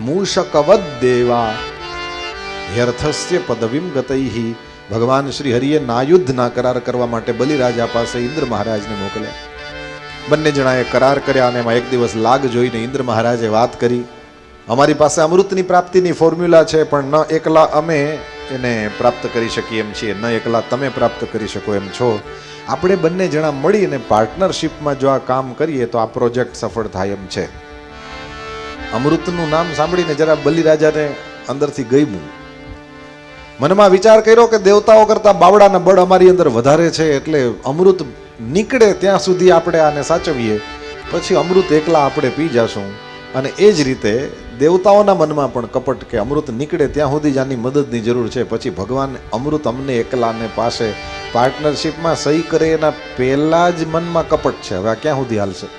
મૂષકવદ દેવા યર્થસ્ય પદવીમ ગતૈહિ. ભગવાન શ્રી હરિએ નાયુદ્ધના કરાર કરવા માટે બલિરાજા પાસે ઇન્દ્ર મહારાજને મોકલ્યા. બંને જણાએ કરાર કર્યા અને એમાં એક દિવસ લાગ જોઈને ઇન્દ્ર મહારાજે વાત કરી, અમારી પાસે અમૃતની પ્રાપ્તિની ફોર્મ્યુલા છે, પણ ન એકલા અમે એને પ્રાપ્ત કરી શકીએ એમ છીએ, ન એકલા તમે પ્રાપ્ત કરી શકો એમ છો. આપણે બંને જણા મળીને પાર્ટનરશિપમાં જો આ કામ કરીએ તો આ પ્રોજેક્ટ સફળ થાય એમ છે. અમૃતનું નામ સાંભળીને જરા બલિરાજાને અંદરથી ગમ્યું. મનમાં વિચાર કર્યો કે દેવતાઓ કરતા બાવડાના બળ અમારી અંદર વધારે છે, એટલે અમૃત નીકળે ત્યાં સુધી આપણે આને સાચવીએ, પછી અમૃત એકલા આપણે પી જશું. અને એ જ રીતે દેવતાઓના મનમાં પણ કપટ કે અમૃત નીકળે ત્યાં સુધી જ આની મદદની જરૂર છે, પછી ભગવાન અમૃત અમને એકલાને પાસે પાર્ટનરશિપમાં સહી કરે એના પહેલા જ મનમાં કપટ છે. હવે આ ક્યાં સુધી હાલશે?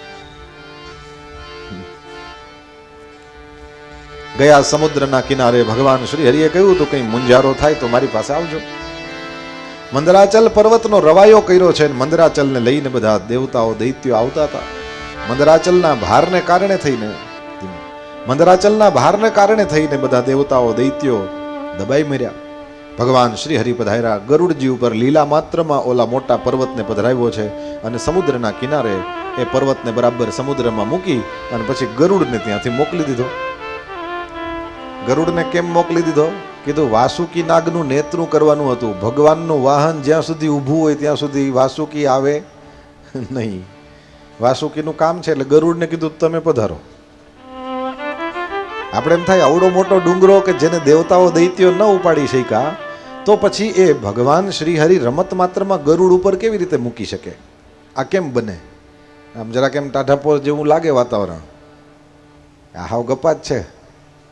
ગયા સમુદ્રના કિનારે ભગવાન શ્રી હરિએ કહ્યું હતું, કંઈ મુંજારો થાય તો મારી પાસે આવજો. મંદરાચલ પર્વતનો રવાયો કર્યો છે. મંદરાચલને લઈને બધા દેવતાઓ દૈત્યો આવતા હતા. મંદરાચલના ભારને કારણે થઈને બધા દેવતાઓ દૈત્યો દબાઈ મર્યા. ભગવાન શ્રી હરિ પધાર્યા. ગરુડજી ઉપર લીલા માત્રમાં ઓલા મોટા પર્વતને પધરાવ્યો છે અને સમુદ્રના કિનારે એ પર્વતને બરાબર સમુદ્રમાં મૂકી અને પછી ગરુડને ત્યાંથી મોકલી દીધો. ગરુડને કેમ મોકલી દીધો? કીધું વાસુકી નાગનું નેતૃત્વ કરવાનું હતું. ભગવાનનું વાહન જ્યાં સુધી ઊભું હોય ત્યાં સુધી વાસુકી આવે નહીં. વાસુકીનું કામ છે એટલે ગરુડને કીધું તમે પધારો. આપણે એમ થાય આવડો મોટો ડુંગરો કે જેને દેવતાઓ દૈત્યો ન ઉપાડી શક્યા, તો પછી એ ભગવાન શ્રી હરિ રમત માત્રમાં ગરુડ ઉપર કેવી રીતે મૂકી શકે? આ કેમ બને? આમ જરા કેમ ટાઢાપોર જેવું લાગે વાતાવરણ. આ હાવ ગપ્પા જ છે,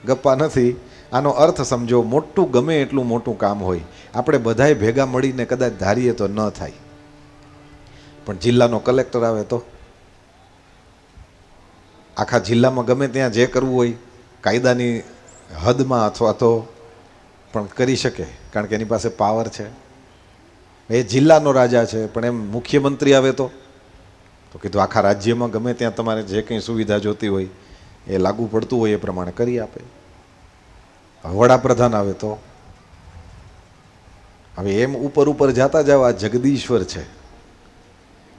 ગપ્પા નથી. આનો અર્થ સમજો, મોટું ગમે એટલું મોટું કામ હોય, આપણે બધાય ભેગા મળીને કદાચ ધારીએ તો ન થાય, પણ જિલ્લાનો કલેક્ટર આવે તો આખા જિલ્લામાં ગમે ત્યાં જે કરવું હોય કાયદાની હદમાં અથવા તો પણ કરી શકે, કારણ કે એની પાસે પાવર છે. એ જિલ્લાનો રાજા છે, પણ એમ મુખ્યમંત્રી આવે તો કીધું આખા રાજ્યમાં ગમે ત્યાં તમારે જે કંઈ સુવિધા જોતી હોય એ લાગુ પડતું હોય એ પ્રમાણે કરી આપે. વડાપ્રધાન આવે તો હવે એમ ઉપર જતા જાવ. આ જગદીશ્વર છે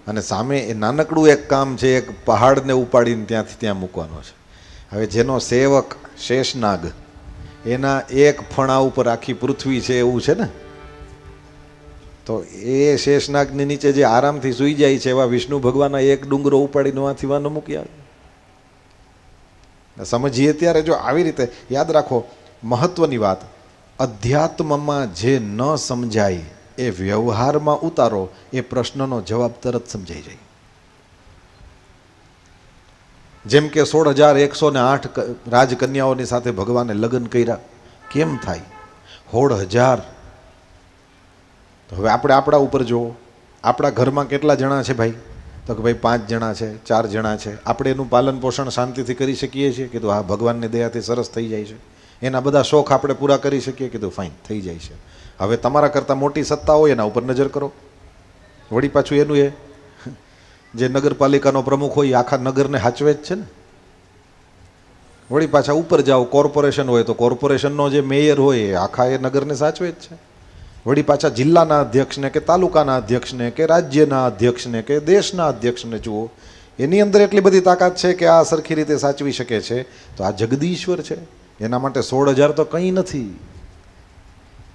અને સામે એ નાનકડું એક કામ છે, એક પહાડને ઉપાડીને ત્યાંથી ત્યાં મૂકવાનો છે. હવે જેનો સેવક શેષનાગ, એના એક ફણા ઉપર આખી પૃથ્વી છે એવું છે ને, તો એ શેષનાગની નીચે જે આરામથી સૂઈ જાય છે એવા વિષ્ણુ ભગવાનના એક ડુંગરો ઉપાડીને વાંથી વાનો મૂકી આવે. સમજીએ ત્યારે જો આવી રીતે યાદ રાખો, મહત્વની વાત, અધ્યાત્મમાં જે ન સમજાય એ વ્યવહારમાં ઉતારો, એ પ્રશ્નનો જવાબ તરત સમજાઈ જાય. જેમ કે 16,108 રાજકન્યાઓની સાથે ભગવાને લગ્ન કર્યા, કેમ થાય? 16,000. તો હવે આપણે આપણા ઉપર જુઓ, આપણા ઘરમાં કેટલા જણા છે ભાઈ? તો કે ભાઈ 5 જણા છે, 4 જણા છે. આપણે એનું પાલન પોષણ શાંતિથી કરી શકીએ છીએ? કીધું હા, ભગવાનની દયાથી સરસ થઈ જાય છે. એના બધા શોખ આપણે પૂરા કરી શકીએ? કીધું ફાઇન, થઈ જાય છે. હવે તમારા કરતાં મોટી સત્તા હોય એના ઉપર નજર કરો. વળી પાછું એનું એ જે નગરપાલિકાનો પ્રમુખ હોય આખા નગરને હાચવે જ છે ને. વળી પાછા ઉપર જાઓ, કોર્પોરેશન હોય તો કોર્પોરેશનનો જે મેયર હોય એ આખા એ નગરને સાચવે જ છે. વળી પાછા જિલ્લાના અધ્યક્ષને કે તાલુકાના અધ્યક્ષને કે રાજ્યના અધ્યક્ષને કે દેશના અધ્યક્ષને જુઓ, એની અંદર એટલી બધી તાકાત છે કે આ સરખી રીતે સાચવી શકે છે. તો આ જગદીશ્વર છે, એના માટે 16,000 તો કંઈ નથી.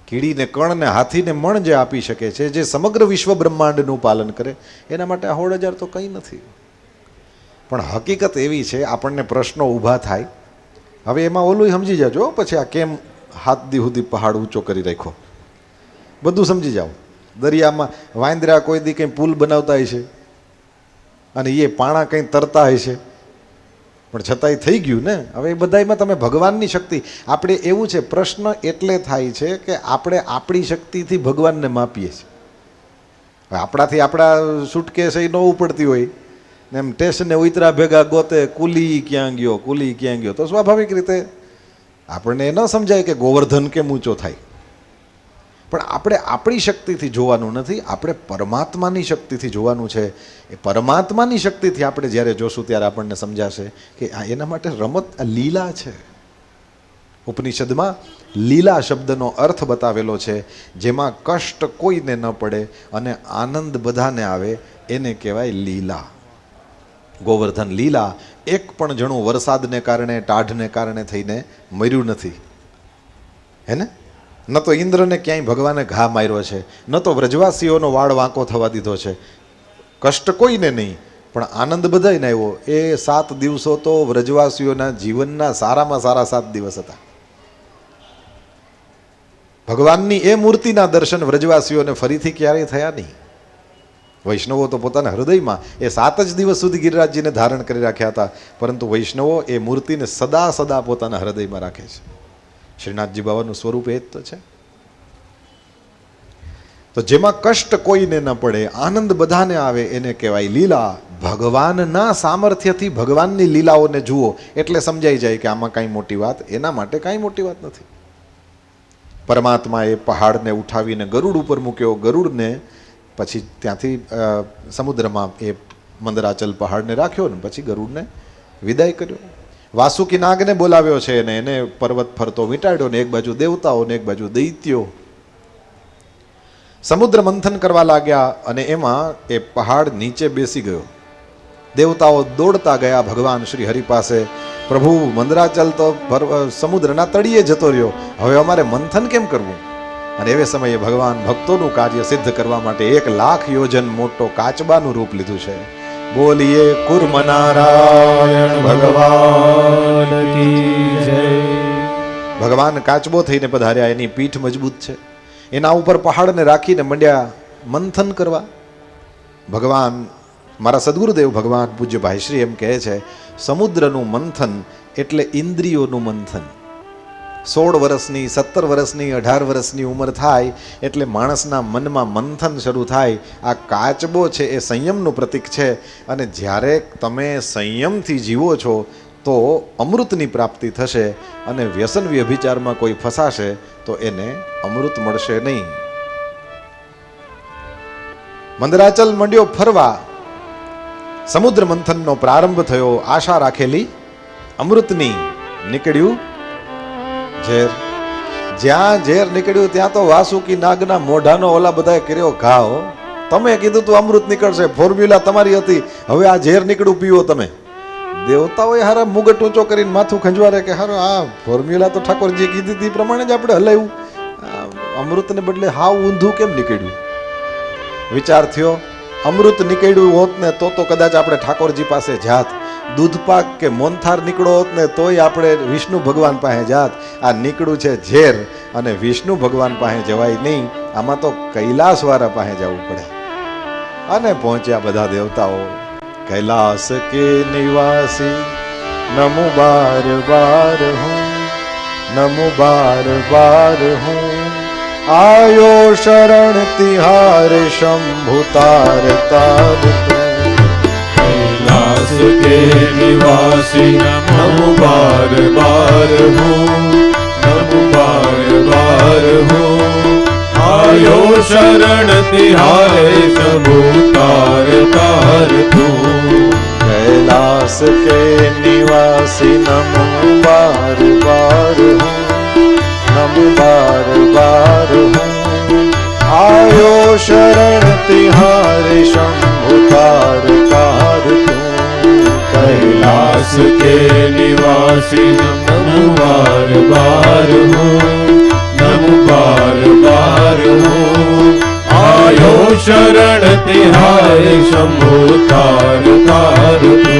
કીડીને કણ ને હાથીને મણ જે આપી શકે છે, જે સમગ્ર વિશ્વ બ્રહ્માંડનું પાલન કરે, એના માટે આ 16,000 તો કંઈ નથી. પણ હકીકત એવી છે, આપણને પ્રશ્નો ઊભા થાય. હવે એમાં ઓલું સમજી જાજો, પછી આ કેમ હાથ દી સુધી પહાડ ઊંચો કરી રાખ્યો, બધું સમજી જાઓ. દરિયામાં વાંદરા કોઈ દી કંઈ પુલ બનાવતા હોય છે અને એ પાણા કંઈ તરતા હોય છે, પણ છતાંય થઈ ગયું ને. હવે એ બધામાં તમે ભગવાનની શક્તિ, આપણે એવું છે, પ્રશ્ન એટલે થાય છે કે આપણે આપણી શક્તિથી ભગવાનને માપીએ છીએ. હવે આપણાથી આપણા સુટકેસ એ ન ઉપડતી હોય ને એમ ટેસ્ટને ઉતરા ભેગા ગોતે કુલી ક્યાં ગયો, કુલી ક્યાં ગયો, તો સ્વાભાવિક રીતે આપણને એ ન સમજાય કે ગોવર્ધન કેમ ઊંચો થાય. પણ આપણે આપણી શક્તિથી જોવાનું નથી, આપણે પરમાત્માની શક્તિથી જોવાનું છે. એ પરમાત્માની શક્તિથી આપણે જ્યારે જોશું ત્યારે આપણને સમજાશે કે એના માટે રમત લીલા છે. ઉપનિષદમાં લીલા શબ્દનો અર્થ બતાવેલો છે, જેમાં કષ્ટ કોઈને ન પડે અને આનંદ બધાને આવે, એને કહેવાય લીલા. ગોવર્ધન લીલા એક પણ જણું વરસાદને કારણે, ટાઢને કારણે થઈને મર્યું નથી, હે ને? ન તો ઇન્દ્રને ક્યાંય ભગવાને ઘા માર્યો છે, ન તો વ્રજવાસીઓનો વાળ વાંકો થવા દીધો છે. કષ્ટ કોઈને નહીં, પણ આનંદ બધાને આવ્યો. એ 7 દિવસો તો વ્રજવાસીઓના જીવનના સારામાં સારા 7 દિવસ હતા. ભગવાનની એ મૂર્તિના દર્શન વ્રજવાસીઓને ફરીથી ક્યારેય થયા નહીં. વૈષ્ણવો તો પોતાના હૃદયમાં એ 7 જ દિવસ સુધી ગિરિરાજજીને ધારણ કરી રાખ્યા હતા, પરંતુ વૈષ્ણવો એ મૂર્તિને સદા સદા પોતાના હૃદયમાં રાખે છે. શ્રીનાથજી બાબાનું સ્વરૂપ એ જ તો છે. તો જેમાં કષ્ટ કોઈને ન પડે, આનંદ બધાને આવે, એને કહેવાય લીલા. ભગવાનના સામર્થ્યથી ભગવાનની લીલાઓને જુઓ એટલે સમજાઈ જાય કે આમાં કાંઈ મોટી વાત, એના માટે કાંઈ મોટી વાત નથી. પરમાત્માએ પહાડને ઉઠાવીને ગરુડ ઉપર મૂક્યો, ગરુડને પછી ત્યાંથી સમુદ્રમાં એ મંદરાચલ પહાડને રાખ્યો ને પછી ગરુડને વિદાય કર્યો. વાસુકી નાગને બોલાવ્યો છે અને એને પર્વત ફરતો વીંટાળ્યો, ને એક બાજુ દેવતાઓ ને એક બાજુ દૈત્યો. સમુદ્ર મંથન કરવા લાગ્યા અને એમાં એ પહાડ નીચે બેસી ગયો. દેવતાઓ દોડતા ગયા ભગવાન શ્રી હરિ પાસે, પ્રભુ મંદરાચલ તો સમુદ્રના તળિયે જતો રહ્યો, હવે અમારે મંથન કેમ કરવું? અને એવે સમયે ભગવાન ભક્તોનું કાર્ય સિદ્ધ કરવા માટે 1,00,000 યોજન મોટો કાચબાનું રૂપ લીધું છે. બોલીએ કુર્મનારાયણ ભગવાન કી જય. ભગવાન કાચબો થઈને પધાર્યા. એની પીઠ મજબૂત છે, એના ઉપર પહાડને રાખીને મંડ્યા મંથન કરવા. ભગવાન મારા સદગુરુદેવ ભગવાન પૂજ્ય ભાઈશ્રી એમ કહે છે, સમુદ્રનું મંથન એટલે ઇન્દ્રિયોનું મંથન. 16 વર્ષની, 17 વર્ષની, 18 વર્ષની ઉંમર થાય એટલે માણસના મનમાં મંથન શરૂ થાય. આ કાચબો છે એ સંયમનું પ્રતીક છે, અને જ્યારે તમે સંયમથી જીવો છો તો અમૃતની પ્રાપ્તિ થશે, અને વ્યસન વ્યભિચારમાં કોઈ ફસાશે તો એને અમૃત મળશે નહીં. મંદરાચલ મંડ્યો ફરવા, સમુદ્ર મંથનનો પ્રારંભ થયો. આશા રાખેલી અમૃતની, નીકળ્યું ઝેર. જ્યાં ઝેર નીકળ્યું ત્યાં તો વાસુકી નાગના મોઢાનો ઓલા બધાએ કર્યો ઘાવ. તમે કીધું તું અમૃત નીકળશે, ફોર્મ્યુલા તમારી હતી, હવે આ ઝેર નીકળ્યું, પીવો તમે. દેવતાઓએ હારા મુગટ ઊંચો કરીને માથું ખંજવારે કે હારો આ ફોર્મ્યુલા તો ઠાકોરજી કીધી હતી પ્રમાણે જ આપણે હલાવ્યું, અમૃતને બદલે હાવ ઊંધું કેમ નીકળ્યું? વિચાર થયો, અમૃત નીકળ્યું હોત ને તો કદાચ આપણે ઠાકોરજી પાસે જાત. દૂધપાક કે મોનથાર નીકળો હોત ને તોય આપણે વિષ્ણુ ભગવાન પાસે જાત. આ નીકળ્યું છે ઝેર, અને વિષ્ણુ ભગવાન પાસે જવાય નહીં, આમાં તો કૈલાસવાળા પાસે જવું પડે. અને પહોંચ્યા બધા દેવતાઓ. कैलाश के निवासी नमो बार बार हूँ, नमो बार बार हूँ, आयो शरण तिहार शंभु तार तार तू. कैलाश के निवासी नमो बार बार हूँ, नमो बार बार हूँ, आयो शरण तिहारे शंभु तार तार तू. कैलाश के निवासी नमो बार बार हूँ, नमो बार बार हूँ, आयो शरण तिहारे शंभु तार तार तू. कैलाश के निवासी नमो बार बार हूँ, नमो बार बार हूँ, आयो शरण तिहारे शंभु तार तार तू.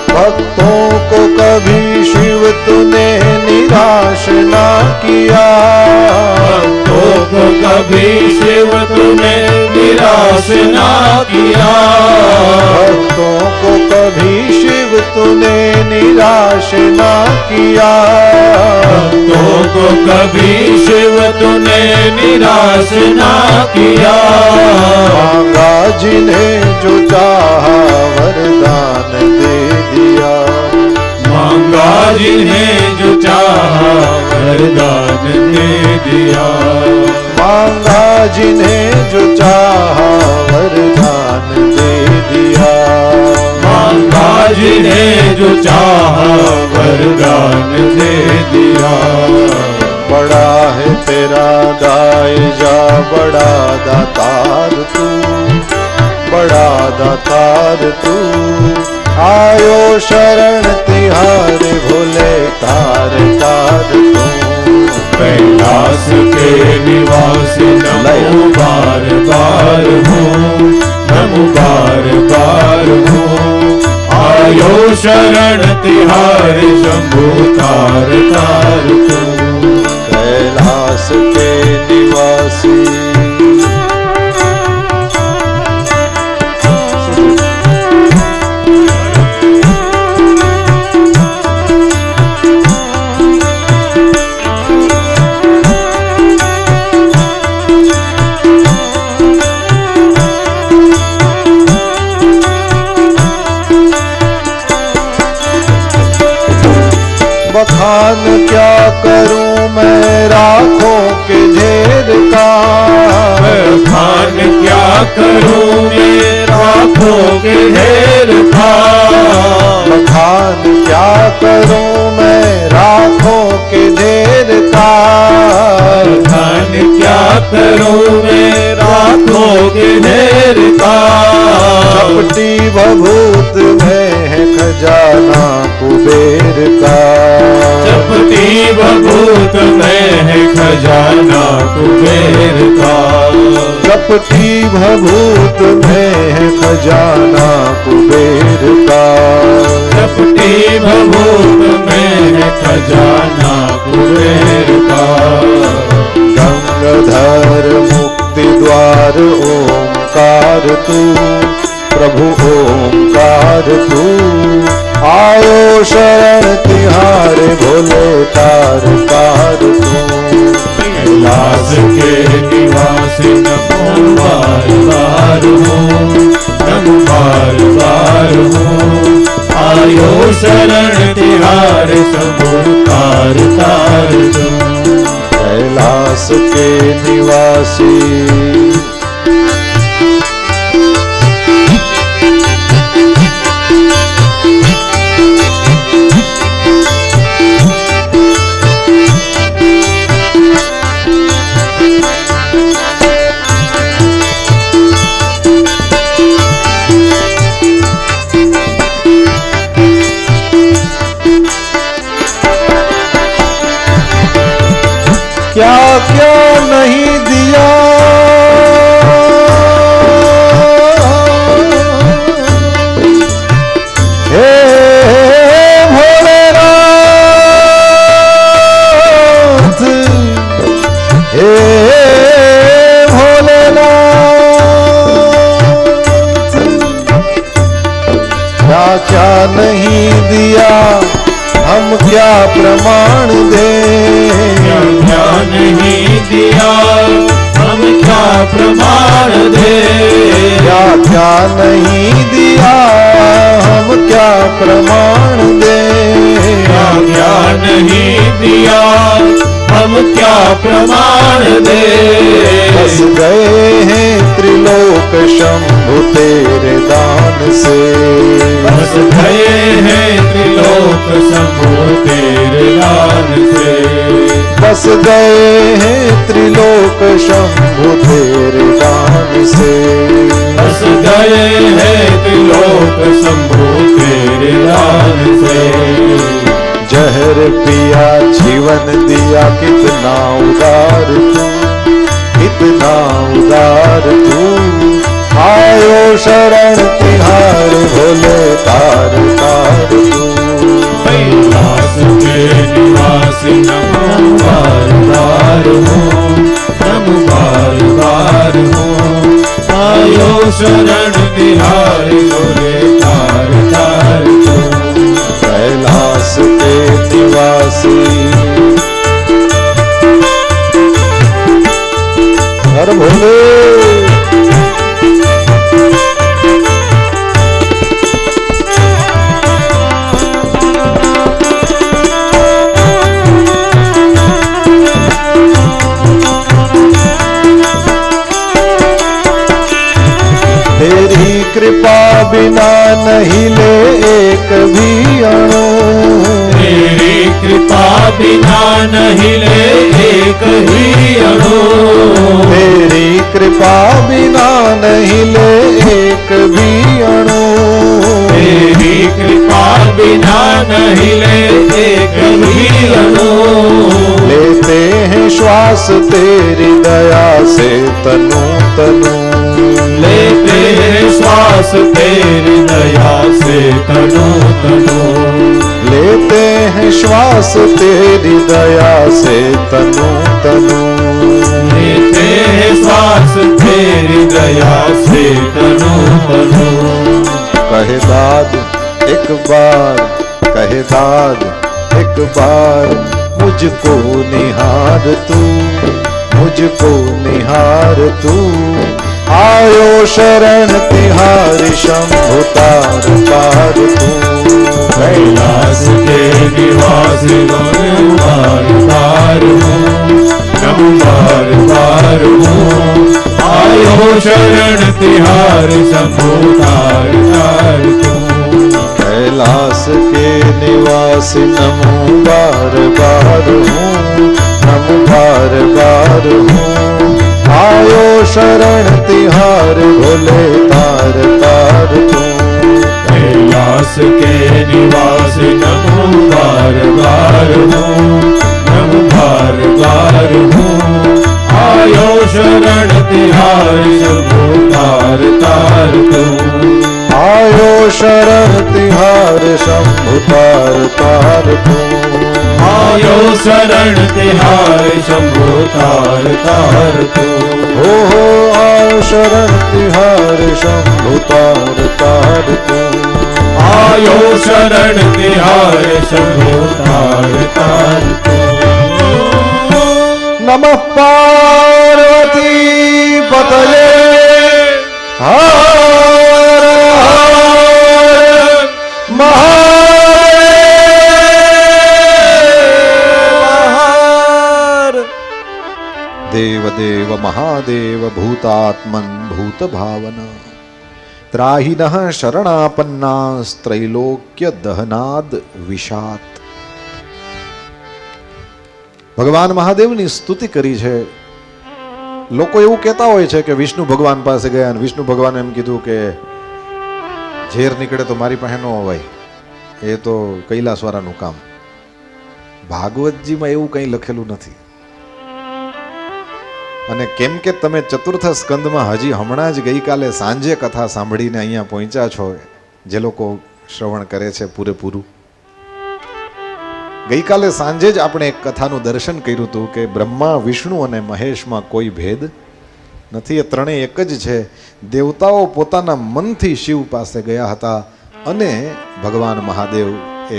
भक्तों को कभी शिव तूने निराश ना किया, भक्तों को कभी शिव तूने निराश ना किया, भक्तों को कभी शिव तूने निराश ना किया, भक्तों को कभी शिव तूने निराश ना किया. मांगा जिन्हें जो चाहा वरदान दे दिया, मांगा जिन्हें जो चाहा वरदान दे दिया, मांगा जिन्हें जो चाहा वरदान दे दिया, मांगा जिन्हें जो चाहा वरदान दे दिया। बड़ा है तेरा दायजा, बड़ा दातार तू, बड़ा दातार तू। आयो शरण तिहारे भोले तार तार तू। कैलाश के निवासी नमो बार बार हूँ, नमो बार बार हूँ। आयो शरण तिहारे शंभु तार तार तू। कैलाश के निवासी बखान क्या करूं मैं राखों के ढेर का। बखान क्या करूं मैं राखों के ढेर का। बखान क्या करूं मैं राखों के ढेर का। बखान क्या करूं मैं राखों के ढेर का। चपटी भभूत में है खजाना कुबेर का। चपटी भभूत में है खजाना कुबेर का। चपटी भभूत में है खजाना कुबेर का। चपटी भभूत में है खजाना कुबेर का। गंगाधर मुक्ति द्वार ओंकार तू, प्रभु ओंकार तू। आयो शरण तिहारे भोले तार तार तू। कैलाश के निवासी नमो बार बार हूँ, नमो बार बार हूँ। आयो शरण तिहारे शंभु तार तार तू। कैलाश के निवासी क्या क्या नहीं दिया। हे भोलेनाथ, हे भोलेनाथ। क्या क्या नहीं दिया, हम क्या प्रमाण दें। क्या नहीं दिया, हम क्या प्रमाण दे। क्या क्या नहीं दिया, हम क्या प्रमाण दें। क्या क्या नहीं दिया, हम क्या प्रमाण दे। बस गए हैं त्रिलोक शंभु तेरे दान से। बस गए हैं त्रिलोक शंभु तेरे दान से। बस गए हैं त्रिलोक शंभु तेरे दान से। बस गए हैं त्रिलोक शंभु तेरे दान से। जहर पिया जीवन दिया, कितना उदार तू, कितना उदार तू। आयो शरण तिहारे भोले तार तार तू। कैलाश के निवासी नमो बार बार हूँ, नमो बार बार हूँ। आयो शरण तिहारे भोले तार तार तू। कैलाश के निवासी हर भोले। तेरी कृपा बिना नहीं ले एक भी अणु। तेरी कृपा बिना नहीं ले एक ही अणु। तेरी कृपा बिना नहीं ले एक भी अणु। तेरी कृपा बिना नहीं ले एक भी अणु। लेते हैं श्वास तेरी दया से तनु तनु। लेते हैं श्वास तेरी दया से तनु तनु। लेते हैं श्वास तेरी दया से तनु तनु। लेते हैं श्वास तेरी दया से तनु तनु। कहे दाद एक बार, कहे दाद एक बार, मुझको निहार तू, मुझको निहार तू। आयो शरण तिहारी शंभु तार तार तू। कैलाश के निवासी बार बार हूँ, प्रभु बार बार हूँ। आयो शरण तिहार शंभु तार तार तू। कैलाश के निवासी नमो बार बार हूँ, नमो बार बार हूँ। आयो शरण तिहार भोले तार तार तू। कैलाश के निवासी नमो बार बार हूँ, नमो बार बार हूँ। आयो शरण तिहार शंभु तार तार तू। आयो शरण तिहार शंभु तार तार तू। आयो शरण तिहार शंभु तार तार तू। हो आयो शरण तिहार शंभु तार तार तू। आयो शरण तिहार शंभु तार तार तू। नमः पार्वती पतये हर हर महादेव। देव देव महादेव भूतात्मन भूत भावना त्राहिनः शरणापन्नास्त्रैलोक्य दहनाद विषात। ભગવાન મહાદેવની સ્તુતિ કરી છે. લોકો એવું કહેતા હોય છે કે વિષ્ણુ ભગવાન પાસે ગયા અને વિષ્ણુ ભગવાને એમ કીધું કે ઝેર નીકળે તો મારી પાસે ન હોય, એ તો કૈલાસવાળાનું કામ. ભાગવતજીમાં એવું કંઈ લખેલું નથી. અને કેમ કે તમે ચતુર્થ સ્કંદમાં હજી હમણાં જ ગઈકાલે સાંજે કથા સાંભળીને અહીંયા પહોંચ્યા છો, જે લોકો શ્રવણ કરે છે પૂરેપૂરું, ગઈકાલે સાંજે જ આપણે એક કથાનું દર્શન કર્યું હતું કે બ્રહ્મા વિષ્ણુ અને મહેશમાં કોઈ ભેદ નથી, એ ત્રણેય એક જ છે. દેવતાઓ પોતાના મનથી શિવ પાસે ગયા હતા અને ભગવાન મહાદેવ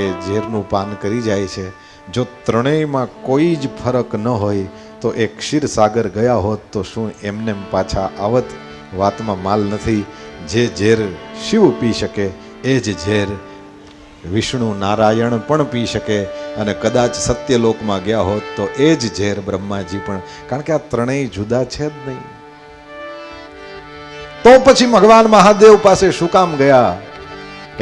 એ ઝેરનું પાન કરી જાય છે. જો ત્રણેયમાં કોઈ જ ફરક ન હોય તો એ ક્ષીરસાગર ગયા હોત તો શું એમને પાછા આવત? વાતમાં માલ નથી. જે ઝેર શિવ પી શકે એ જ ઝેર વિષ્ણુ નારાયણ પણ પી શકે, અને કદાચ સત્યલોકમાં ગયા હોત તો એ જ ઝેર બ્રહ્માજી પણ, કારણ કે આ ત્રણેય જુદા છે જ નહીં. તો પછી ભગવાન મહાદેવ પાસે શું કામ ગયા?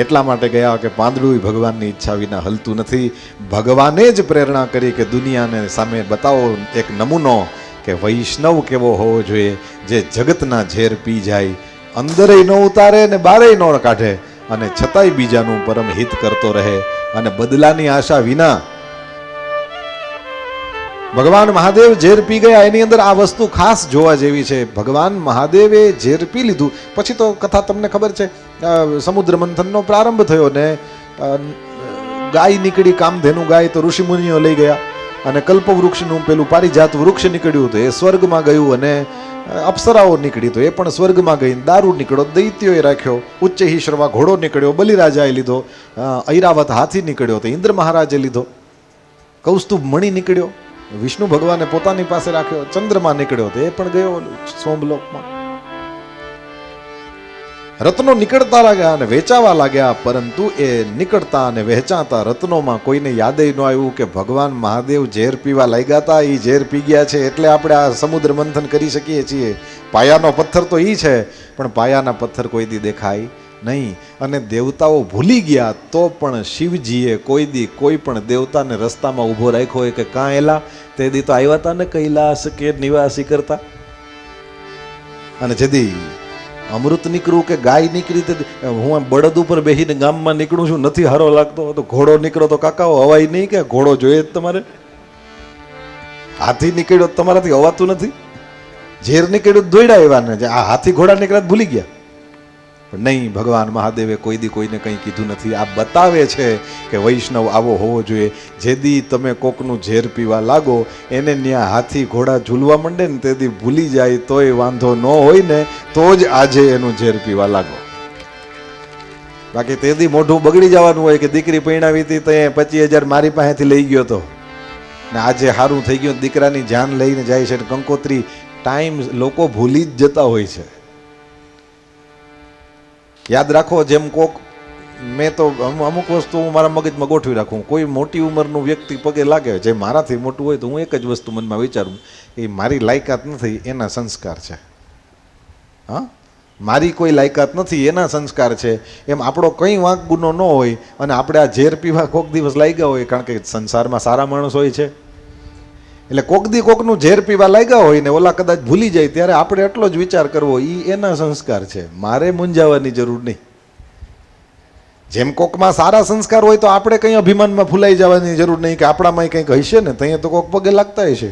એટલા માટે ગયા કે પાંદડું ભગવાનની ઈચ્છા વિના હલતું નથી. ભગવાને જ પ્રેરણા કરી કે દુનિયાને સામે બતાવો એક નમૂનો કે વૈષ્ણવ કેવો હોવો જોઈએ, જે જગતના ઝેર પી જાય, અંદરે ન ઉતારે ને બારે ન કાઢે, અને છતાંય બીજાનું પરમ હિત કરતો રહે અને બદલાની આશા વિના. ભગવાન મહાદેવ ઝેર પી ગયા, એની અંદર આ વસ્તુ ખાસ જોવા જેવી છે. ભગવાન મહાદેવે ઝેર પી લીધું પછી તો કથા તમને ખબર છે, સમુદ્ર મંથનનો પ્રારંભ થયો ને ગાય નીકળી, કામધેનુ ગાય, તો ઋષિ મુનિઓ લઈ ગયા, અને કલ્પવૃક્ષનું પેલું પારિજાત વૃક્ષ નીકળ્યું તો એ સ્વર્ગમાં ગયું, અને અપ્સરાઓ નીકળી તો એ પણ સ્વર્ગમાં ગઈ. દારૂ નીકળ્યો, દૈત્યોએ રાખ્યો. ઉચ્ચ હિશ્રવા ઘોડો નીકળ્યો, બલિરાજાએ લીધો. ઐરાવત હાથી નીકળ્યો તો ઇન્દ્ર મહારાજે લીધો. કૌસ્તુભ મણિ નીકળ્યો, વિષ્ણુ ભગવાને પોતાની પાસે રાખ્યો. ચંદ્રમા નીકળ્યો તો એ પણ ગયો સોમલોકમાં. રત્નો નીકળતા લાગ્યા અને વેચાવા લાગ્યા, પરંતુ એ નીકળતા અને વહેંચાતા રત્નોમાં કોઈને યાદ ન આવ્યું કે ભગવાન મહાદેવ ઝેર પીવા લાગ્યા હતા, એ ઝેર પી ગયા છે એટલે આપણે આ સમુદ્ર મંથન કરી શકીએ છીએ. પાયાનો પથ્થર તો એ છે, પણ પાયાના પથ્થર કોઈ દી દેખાય નહીં. અને દેવતાઓ ભૂલી ગયા તો પણ શિવજીએ કોઈ દી કોઈ પણ દેવતાને રસ્તામાં ઊભો રાખ્યો હોય કે કાં એલા, તે દી તો આવ્યા હતા ને કૈલાસ કે નિવાસી કરતા. અને જેદી અમૃત નીકળું કે ગાય નીકળી તે હું બળદ ઉપર બેસીને ગામમાં નીકળું છું, નથી હારો લાગતો તો ઘોડો નીકળો તો કાકાઓ હવાય નહીં કે ઘોડો જોઈએ જ તમારે? હાથી નીકળ્યો તમારાથી હવાતું નથી? ઝેર નીકળ્યું દોડ્યા એવા ને, આ હાથી ઘોડા નીકળ્યા ભૂલી ગયા. પણ નહીં, ભગવાન મહાદેવે કોઈ દી કોઈને કંઈ કીધું નથી. આ બતાવે છે કે વૈષ્ણવ આવો હોવો જોઈએ. જેદી તમે કોકનું ઝેર પીવા લાગો એને ત્યાં હાથી ઘોડા ઝૂલવા માંડે ને તેથી ભૂલી જાય તોય વાંધો ન હોય ને, તો જ આજે એનું ઝેર પીવા લાગો. બાકી તેથી મોઢું બગડી જવાનું હોય કે દીકરી પૈણાવી હતી તો 25,000 મારી પાસેથી લઈ ગયો હતો ને આજે સારું થઈ ગયું, દીકરાની જાન લઈને જાય છે. કંકોત્રી ટાઈમ લોકો ભૂલી જ જતા હોય છે. યાદ રાખો, જેમ કોક મેં તો અમુક વસ્તુ હું મારા મગજમાં ગોઠવી રાખું. કોઈ મોટી ઉંમરનું વ્યક્તિ પગે લાગે, જે મારાથી મોટું હોય તો હું એક જ વસ્તુ મનમાં વિચારું કે મારી લાયકાત નથી, એના સંસ્કાર છે. હા, મારી કોઈ લાયકાત નથી, એના સંસ્કાર છે. એમ આપણો કંઈ વાંક ગુનો ન હોય અને આપણે આ ઝેર પીવા કોક દિવસ લાગ્યા હોય, કારણ કે સંસારમાં સારા માણસ હોય છે, એટલે કોક દી કોકનું ઝેર પીવા લાગ્યા હોય ને ઓલા કદાચ ભૂલી જાય ત્યારે આપણે એટલો જ વિચાર કરવો, એ એના સંસ્કાર છે, મારે મૂંઝાવાની જરૂર નહીં. જેમ કોકમાં સારા સંસ્કાર હોય તો આપણે કંઈ અભિમાનમાં ફૂલાઈ જવાની જરૂર નહીં કે આપણામાં કંઈક હશે ને ત્યાં તો કોક પગે લાગતા હશે.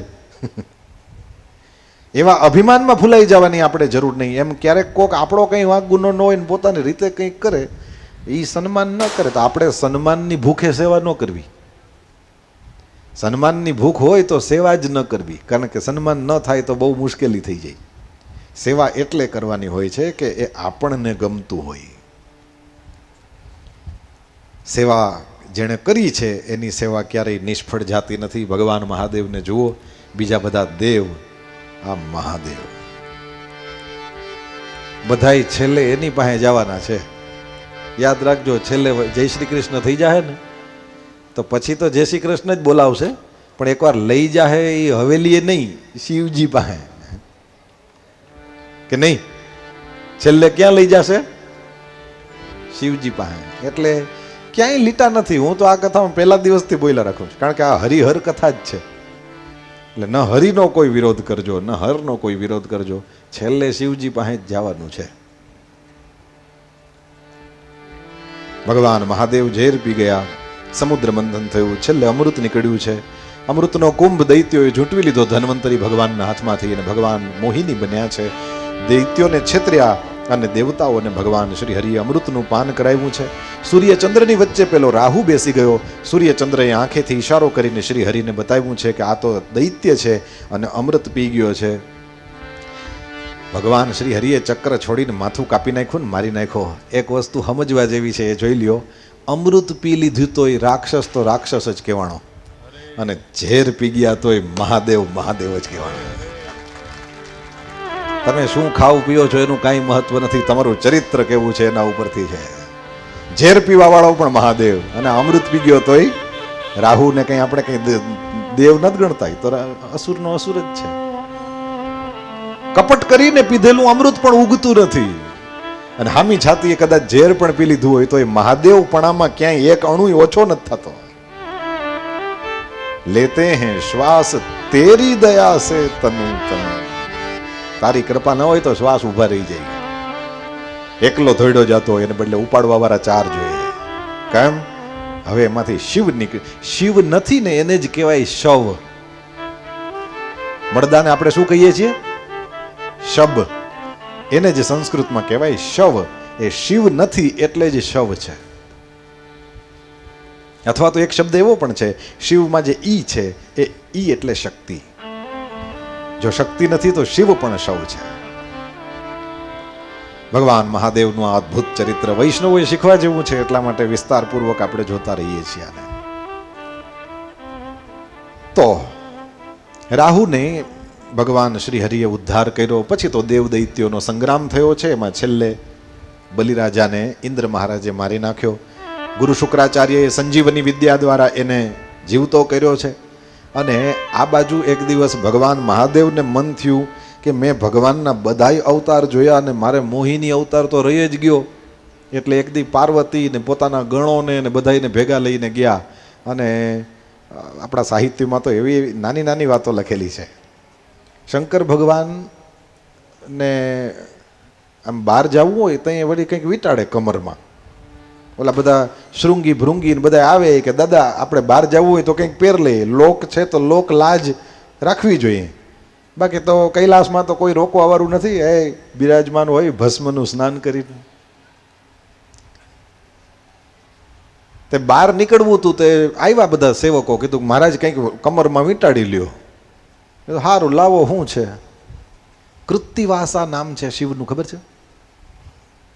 એવા અભિમાનમાં ફૂલાઈ જવાની આપણે જરૂર નહીં. એમ ક્યારેક કોક આપણો કંઈ વાંક ગુનો ન હોય ને પોતાની રીતે કંઈક કરે, એ સન્માન ન કરે તો આપણે સન્માનની ભૂખે સેવા ન કરવી. સન્માનની ભૂખ હોય તો સેવા જ ન કરવી, કારણ કે સન્માન ન થાય તો બહુ મુશ્કેલી થઈ જાય. સેવા એટલે કરવાની હોય છે કે એ આપણને ગમતું હોય. સેવા જેણે કરી છે એની સેવા ક્યારેય નિષ્ફળ જાતી નથી. ભગવાન મહાદેવને જુઓ, બીજા બધા દેવ, આ મહાદેવ બધાય છેલ્લે એની પાસે જવાના છે. યાદ રાખજો, છેલ્લે જય શ્રી કૃષ્ણ થઈ જાય ને તો પછી તો જય શ્રી કૃષ્ણ જ બોલાવશે, પણ એકવાર લઈ જાહે એ હવેલીએ નહીં, શિવજી પાસે કે નહીં, છેલ્લે ક્યાં લઈ જશે? શિવજી પાસે. એટલે ક્યાંય લીટા નથી. હું તો આ કથામાં પહેલા દિવસથી બોલ્યા રાખું છું, કારણ કે આ હરિહર કથા જ છે. એટલે ન હરિનો કોઈ વિરોધ કરજો, ન હરનો કોઈ વિરોધ કરજો, છેલ્લે શિવજી પાસે જ જવાનું છે. ભગવાન મહાદેવ ઝેર પી ગયા, સમુદ્ર મંથન થયું, છેલ્લે અમૃત નીકળ્યું છે. અમૃતનો કુંભ દૈત્યોએ ઝૂંટવી લીધો ધન્વંતરી ભગવાનના હાથમાંથી અને ભગવાન મોહિની બન્યા છે. દૈત્યોને છેતર્યા અને દેવતાઓને ભગવાન શ્રી હરિએ અમૃતનું પાન કરાવ્યું છે. સૂર્યચંદ્રની વચ્ચે પેલો રાહુ બેસી ગયો. સૂર્યચંદ્રએ આંખેથી ઈશારો કરીને શ્રી હરિને બતાવ્યું છે કે આ તો દૈત્ય છે અને અમૃત પી ગયો છે. ભગવાન શ્રી હરિએ ચક્ર છોડીને માથું કાપી નાખ્યું ને મારી નાખ્યો. એક વસ્તુ સમજવા જેવી છે, એ જોઈ લ્યો. અમૃત પી લીધું તોય રાક્ષસ તો રાક્ષસ જ કહેવાનો, અને ઝેર પી ગયા તોય મહાદેવ મહાદેવ જ કહેવાનો. તમે શું ખાવ પીઓ છો એનું કાંઈ મહત્વ નથી, તમારું ચરિત્ર કેવું છે એના ઉપરથી છે. ઝેર પીવા વાળો પણ મહાદેવ, અને અમૃત પી ગયો તોય રાહુ ને કંઈ આપણે કંઈ દેવ નથી ગણતા, તો અસુરનો અસુર જ છે. કપટ કરીને પીધેલું અમૃત પણ ઉગતું નથી, અને હામી છાતીએ કદાચ ઝેર પણ પી લીધું હોય તો એ મહાદેવપણામાં ક્યાંય એક અણુ ઓછો નથી થતો. લેતે હૈ શ્વાસ તેરી દયા સે તનુ તન. તારી કૃપા ન હોય તો શ્વાસ ઉભા રહી જાય. એકલો ધોડ્યો જતો એને બદલે ઉપાડવા વાળા 4 જોઈએ. કેમ? હવે એમાંથી શિવ નીકળે. શિવ નથી ને એને જ કહેવાય શવ. મરદાને આપણે શું કહીએ છીએ? શબ. એને જે સંસ્કૃતમાં કહેવાય શવ. એ શિવ નથી એટલે જ શવ છે. અથવા તો એક શબ્દ એવો પણ છે, શિવમાં જે ઈ છે એ ઈ એટલે શક્તિ. જો શક્તિ નથી તો શિવ પણ શવ છે. ભગવાન મહાદેવનું આ અદ્ભુત ચરિત્ર વૈષ્ણવોએ શીખવા જેવું છે, એટલા માટે વિસ્તારપૂર્વક આપણે જોતા રહીએ છીએ. તો રાહુને ભગવાન શ્રી હરિએ ઉદ્ધાર કર્યો. પછી તો દેવ દૈત્યોનો સંગ્રામ થયો છે. એમાં છેલ્લે બલિરાજાને ઇન્દ્ર મહારાજે મારી નાખ્યો. ગુરુ શુક્રાચાર્યએ સંજીવની વિદ્યા દ્વારા એને જીવતો કર્યો છે. અને આ બાજુ એક દિવસ ભગવાન મહાદેવને મન થયું કે મેં ભગવાનના બધાય અવતાર જોયા અને મારે મોહિની અવતાર તો રહી જ ગયો, એટલે એક દી પાર્વતી ને પોતાના ગણોને ને બધાને ભેગા લઈને ગયા. અને આપણા સાહિત્યમાં તો એવી નાની નાની વાતો લખેલી છે. શંકર ભગવાન ને આમ બહાર જવું હોય ત્યાં વળી કંઈક વીંટાળે કમરમાં. ઓલા બધા શૃંગી ભૃંગી ને બધા આવે કે દાદા આપણે બહાર જવું હોય તો કંઈક પહેર લઈએ. લોક છે તો લોક લાજ રાખવી જોઈએ. બાકી તો કૈલાસમાં તો કોઈ રોકવાવાળું નથી. એ બિરાજમાન હોય ભસ્મનું સ્નાન કરીને. તે બહાર નીકળવું હતું તે આવ્યા બધા સેવકો. કીધું મહારાજ કંઈક કમરમાં વીંટાળી લ્યો. સારું લાવો. શું છે? કૃત્તિવાસા નામ છે શિવનું, ખબર છે?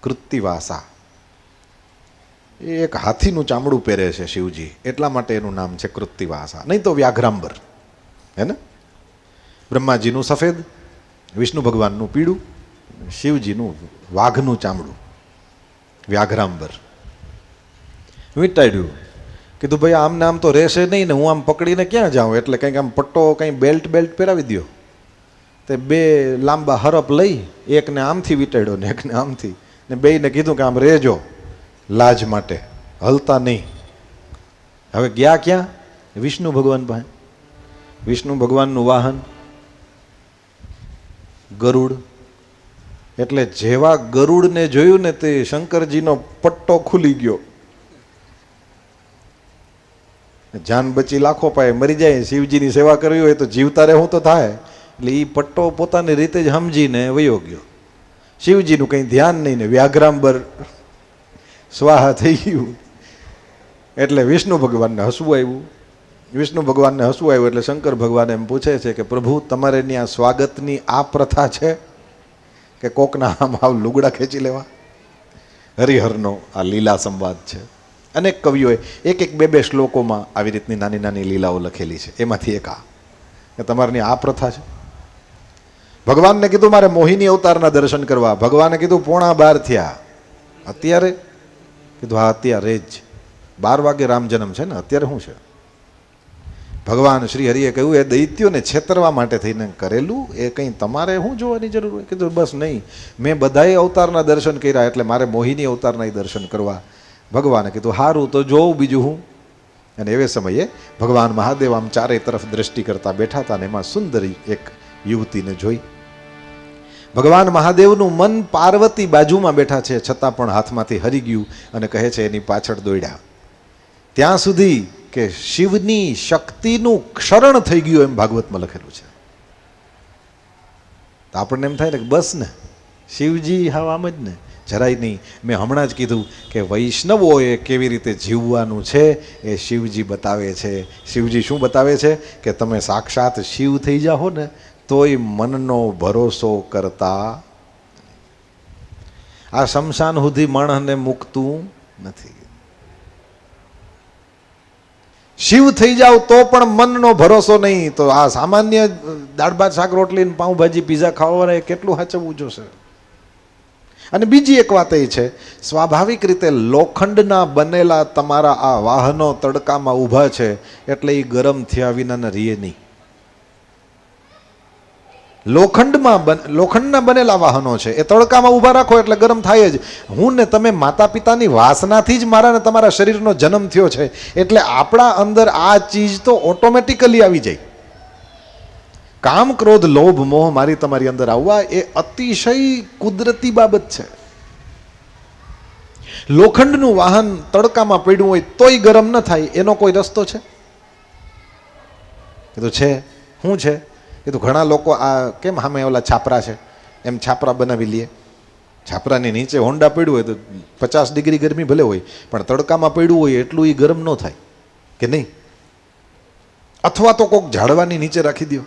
કૃત્તિવાસા એ એક હાથીનું ચામડું પહેરે છે શિવજી, એટલા માટે એનું નામ છે કૃત્તિવાસા. નહીં તો વ્યાઘ્રાંબર હે ને. બ્રહ્માજીનું સફેદ, વિષ્ણુ ભગવાનનું પીળું, શિવજીનું વાઘનું ચામડું વ્યાઘ્રાંબર. વીંટાડ્યું. કીધું ભાઈ આમને આમ તો રહેશે નહીં ને, હું આમ પકડીને ક્યાં જાઉં, એટલે કંઈક આમ પટ્ટો કંઈ બેલ્ટ પેરાવી દો. તે બે લાંબા હરપ લઈ એકને આમથી વીંટાડ્યો ને એકને આમથી, ને બેયને કીધું કે આમ રહેજો લાજ માટે, હલતા નહીં. હવે ગયા ક્યાં? વિષ્ણુ ભગવાન પાસે. વિષ્ણુ ભગવાનનું વાહન ગરુડ. એટલે જેવા ગરુડને જોયું ને તે શંકરજીનો પટ્ટો ખુલી ગયો. જાન બચી લાખો પાએ મરી જાય. શિવજીની સેવા કરવી હોય તો જીવતા રહેવું તો થાય. એટલે એ પટ્ટો પોતાની રીતે જ સમજીને વયો ગયો. શિવજીનું કંઈ ધ્યાન નહીં ને વ્યાઘ્રાંબર સ્વાહા થઈ ગયું. એટલે વિષ્ણુ ભગવાનને હસવું આવ્યું. વિષ્ણુ ભગવાનને હસવું આવ્યું એટલે શંકર ભગવાન એમ પૂછે છે કે પ્રભુ તમારે ત્યાં સ્વાગતની આ પ્રથા છે કે કોકના આમ આવ લુગડા ખેંચી લેવા? હરિહરનો આ લીલા સંવાદ છે. અનેક કવિઓએ એક બે શ્લોકોમાં આવી રીતની નાની નાની લીલાઓ લખેલી છે. એમાંથી એક આ કે તમારની આ પ્રથા છે. ભગવાનને કીધું મારે મોહિની અવતારના દર્શન કરવા. ભગવાને કીધું 11:15 થયા. અત્યારે? કીધું હા અત્યારે જ. 12 વાગે રામ જન્મ છે ને, અત્યારે શું છે? ભગવાન શ્રી હરિએ કહ્યું એ દૈત્યોને છેતરવા માટે થઈને કરેલું, એ કંઈ તમારે શું જોવાની જરૂર હોય? કીધું બસ નહીં, મેં બધાએ અવતારના દર્શન કર્યા એટલે મારે મોહિની અવતારના દર્શન કરવા. ભગવાને કીધું સારું તો જોઉં બીજું હું. અને એવે સમયે ભગવાન મહાદેવ આમ ચારે તરફ દ્રષ્ટિ કરતા બેઠા હતા. અને એમાં સુંદરી એક યુવતીને જોઈ. ભગવાન મહાદેવનું મન પાર્વતી બાજુમાં બેઠા છે છતાં પણ હાથમાંથી હરી ગયું અને કહે છે એની પાછળ દોડ્યા ત્યાં સુધી કે શિવની શક્તિનું ક્ષરણ થઈ ગયું, એમ ભાગવતમાં લખેલું છે. તો આપણને એમ થાય ને કે બસ ને શિવજી હા આમ જ ને, જરાય નહીં. મેં હમણાં જ કીધું કે વૈષ્ણવોએ કેવી રીતે જીવવાનું છે એ શિવજી બતાવે છે. શિવજી શું બતાવે છે કે તમે સાક્ષાત શિવ થઈ જાઓ ને તોય મનનો ભરોસો કરતા. આ શમશાન સુધી માણસને મૂકતું નથી. શિવ થઈ જાવ તો પણ મનનો ભરોસો નહીં તો આ સામાન્ય દાળ ભાત શાક રોટલી પાઉંભાજી પીઝા ખાવાવાળા કેટલું સાચવવું જોશે. અને બીજી એક વાત એ છે, સ્વાભાવિક રીતે લોખંડના બનેલા તમારા આ વાહનો તડકામાં ઊભા છે એટલે એ ગરમ થયા વિના રીએ નહીં. લોખંડના બનેલા વાહનો છે એ તડકામાં ઊભા રાખો એટલે ગરમ થાય જ. હું ને તમે માતા પિતાની વાસનાથી જ મારા ને તમારા શરીરનો જન્મ થયો છે એટલે આપણા અંદર આ ચીજ તો ઓટોમેટિકલી આવી જાય. કામ ક્રોધ લોભ મોહ મારી તમારી અંદર આવવા એ અતિશય કુદરતી બાબત છે. લોખંડનું વાહન તડકામાં પડ્યું હોય તોય ગરમ ન થાય એનો કોઈ રસ્તો છે? એ તો છે. શું છે? એ તો ઘણા લોકો આ કેમ સામે ઓલા છાપરા છે એમ છાપરા બનાવી લે. છાપરાની નીચે હોન્ડા પડ્યું હોય તો 50 ડિગ્રી ગરમી ભલે હોય પણ તડકામાં પડ્યું હોય એટલું એ ગરમ ન થાય કે નહીં? અથવા તો કોઈક ઝાડવાની નીચે રાખી દો.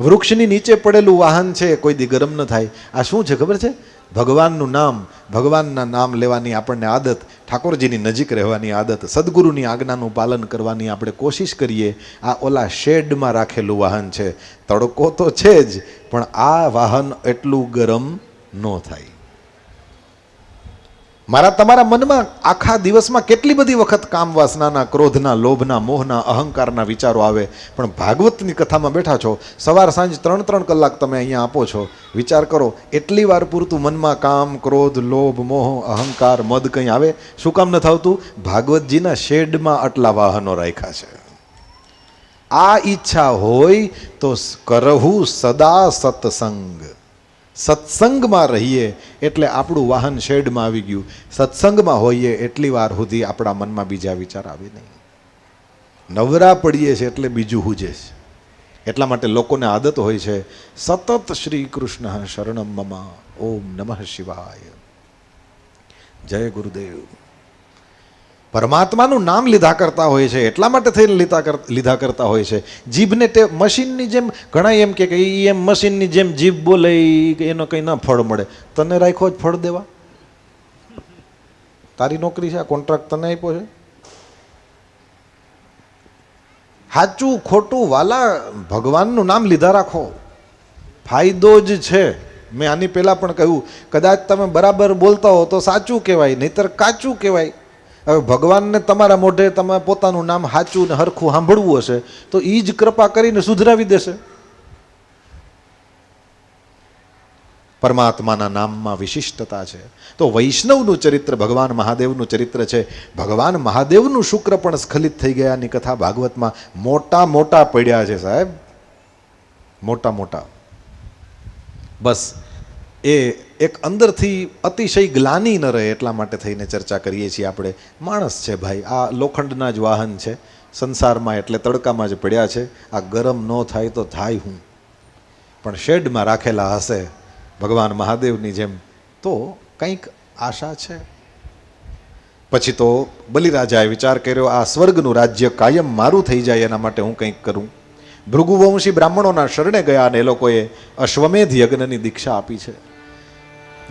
વૃક્ષની નીચે પડેલું વાહન છે કોઈ દી ગરમ ન થાય. આ શું છે ખબર છે? ભગવાનનું નામ, ભગવાનના નામ લેવાની આપણને આદત, ઠાકોરજીની નજીક રહેવાની આદત, સદગુરુની આજ્ઞાનું પાલન કરવાની આપણે કોશિશ કરીએ. આ ઓલા શેડમાં રાખેલું વાહન છે. તડકો તો છે જ પણ આ વાહન એટલું ગરમ ન થાય. મારા તમારા મનમાં આખા દિવસમાં કેટલી બધી વખત કામ વાસનાના, ક્રોધના, લોભના, મોહના, અહંકારના વિચારો આવે, પણ ભાગવતની કથામાં બેઠા છો, સવાર સાંજ 3-3 કલાક તમે અહીંયા આપો છો. વિચાર કરો, એટલી વાર પૂરતું મનમાં કામ, ક્રોધ, લોભ, મોહ, અહંકાર, મદ કંઈ આવે? શું કામ નથી આવતું? ભાગવતજીના શેડમાં આટલા વાહનો રાખ્યા છે. આ ઈચ્છા હોય તો કરહું સદા સત્સંગ. સત્સંગમાં રહીએ એટલે આપણું વાહન શેડમાં આવી ગયું. સત્સંગમાં હોઈએ એટલી વાર સુધી આપણા મનમાં બીજા વિચાર આવે નહીં. નવરા પડીએ છે એટલે બીજું હુજે છે. એટલા માટે લોકોને આદત હોય છે સતત શ્રી કૃષ્ણ શરણમ મમ, ઓમ નમઃ શિવાય, જય ગુરુદેવ. પરમાત્માનું નામ લીધા કરતા હોય છે, એટલા માટે થઈને લીધા કરતા હોય છે. જીભને તે મશીનની જેમ, ઘણા એમ કે એમ મશીનની જેમ જીભ બોલે એનો કંઈ ના ફળ મળે. તને રાખ્યો જ ફળ દેવા? તારી નોકરી છે, આ કોન્ટ્રાક્ટ તને આપ્યો છે. સાચું ખોટું વાલા ભગવાનનું નામ લીધા રાખો, ફાયદો જ છે. મેં આની પહેલાં પણ કહ્યું, કદાચ તમે બરાબર બોલતા હો તો સાચું કહેવાય, નહીતર કાચું કહેવાય. હવે ભગવાનને તમારા મોઢે તમે પોતાનું નામ સાચું ને હરખું સાંભળવું હશે તો એ જ કૃપા કરીને સુધરાવી દેશે. પરમાત્માના નામમાં વિશિષ્ટતા છે. તો વૈષ્ણવનું ચરિત્ર ભગવાન મહાદેવનું ચરિત્ર છે. ભગવાન મહાદેવનું શુક્ર પણ સ્ખલિત થઈ ગયાની કથા ભાગવતમાં મોટા મોટા પડ્યા છે સાહેબ, મોટા મોટા. બસ એ એક અંદરથી અતિશય ગ્લાની ન રહે એટલા માટે થઈને ચર્ચા કરીએ છીએ. આપણે માણસ છે ભાઈ, આ લોખંડના જ વાહન છે સંસારમાં, એટલે તડકામાં જ પડ્યા છે. આ ગરમ ન થાય તો થાય હું, પણ શેડમાં રાખેલા હશે ભગવાન મહાદેવની જેમ તો કંઈક આશા છે. પછી તો બલિરાજાએ વિચાર કર્યો, આ સ્વર્ગનું રાજ્ય કાયમ મારું થઈ જાય એના માટે હું કંઈક કરું. ભૃગુવંશી બ્રાહ્મણોના શરણે ગયા અને એ લોકોએ અશ્વમેધ યજ્ઞની દીક્ષા આપી છે.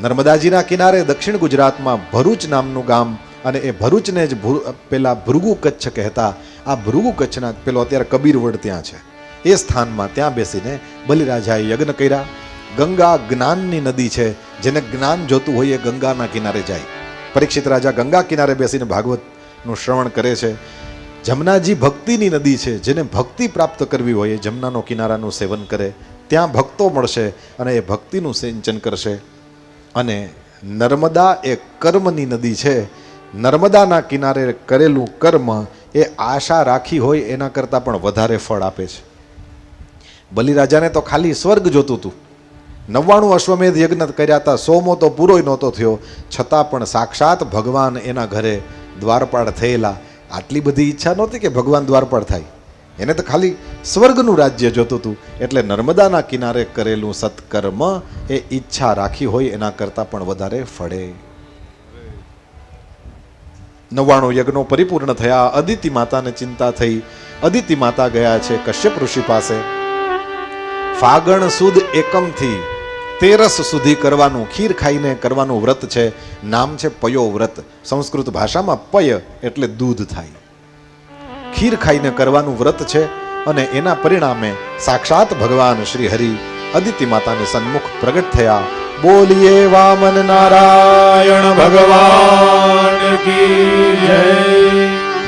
નર્મદાજીના કિનારે દક્ષિણ ગુજરાતમાં ભરૂચ નામનું ગામ, અને એ ભરૂચને જ પેલા ભૃગુ કચ્છ કહેતા. આ ભૃગુ કચ્છના પેલો અત્યારે કબીરવડ ત્યાં છે, એ સ્થાનમાં ત્યાં બેસીને બલિરાજાએ યજ્ઞ કર્યા. ગંગા જ્ઞાનની નદી છે, જેને જ્ઞાન જોતું હોય એ ગંગાના કિનારે જાય. પરીક્ષિત રાજા ગંગા કિનારે બેસીને ભાગવતનું શ્રવણ કરે છે. જમનાજી ભક્તિની નદી છે, જેને ભક્તિ પ્રાપ્ત કરવી હોય એ જમનાનો કિનારાનું સેવન કરે, ત્યાં ભક્તો મળશે અને એ ભક્તિનું સિંચન કરશે. અને નર્મદા એ કર્મની નદી છે, નર્મદાના કિનારે કરેલું કર્મ એ આશા રાખી હોય એના કરતાં પણ વધારે ફળ આપે છે. બલિરાજાને તો ખાલી સ્વર્ગ જોતું હતું. 99 અશ્વમેધ યજ્ઞ કર્યા હતા, 100મો તો પૂરોય નહોતો થયો, છતાં પણ સાક્ષાત ભગવાન એના ઘરે દ્વારપાળ થયેલા. આટલી બધી ઈચ્છા નહોતી કે ભગવાન દ્વારપાળ થાય, એને તો ખાલી સ્વર્ગનું રાજ્ય જોતું હતું. એટલે નર્મદાના કિનારે કરેલું સત્કર્મ એ ઈચ્છા રાખી હોય એના કરતાં પણ વધારે ફળે. 99 યજ્ઞો પરિપૂર્ણ થયા. અદિતિ માતાને ચિંતા થઈ. અદિતિ માતા ગયા છે કશ્યપ ઋષિ પાસે. ફાગણ સુદ એકમથી 13 સુધી કરવાનું, ખીર ખાઈને કરવાનું વ્રત છે. નામ છે પયો વ્રત. સંસ્કૃત ભાષામાં પય એટલે દૂધ થાય. ખીર ખાઈને કરવાનું વ્રત છે અને એના પરિણામે સાક્ષાત ભગવાન શ્રી હરિ અદિતિ માતાની સન્મુખ પ્રગટ થયા. બોલીએ વામન નારાયણ ભગવાન કી જય.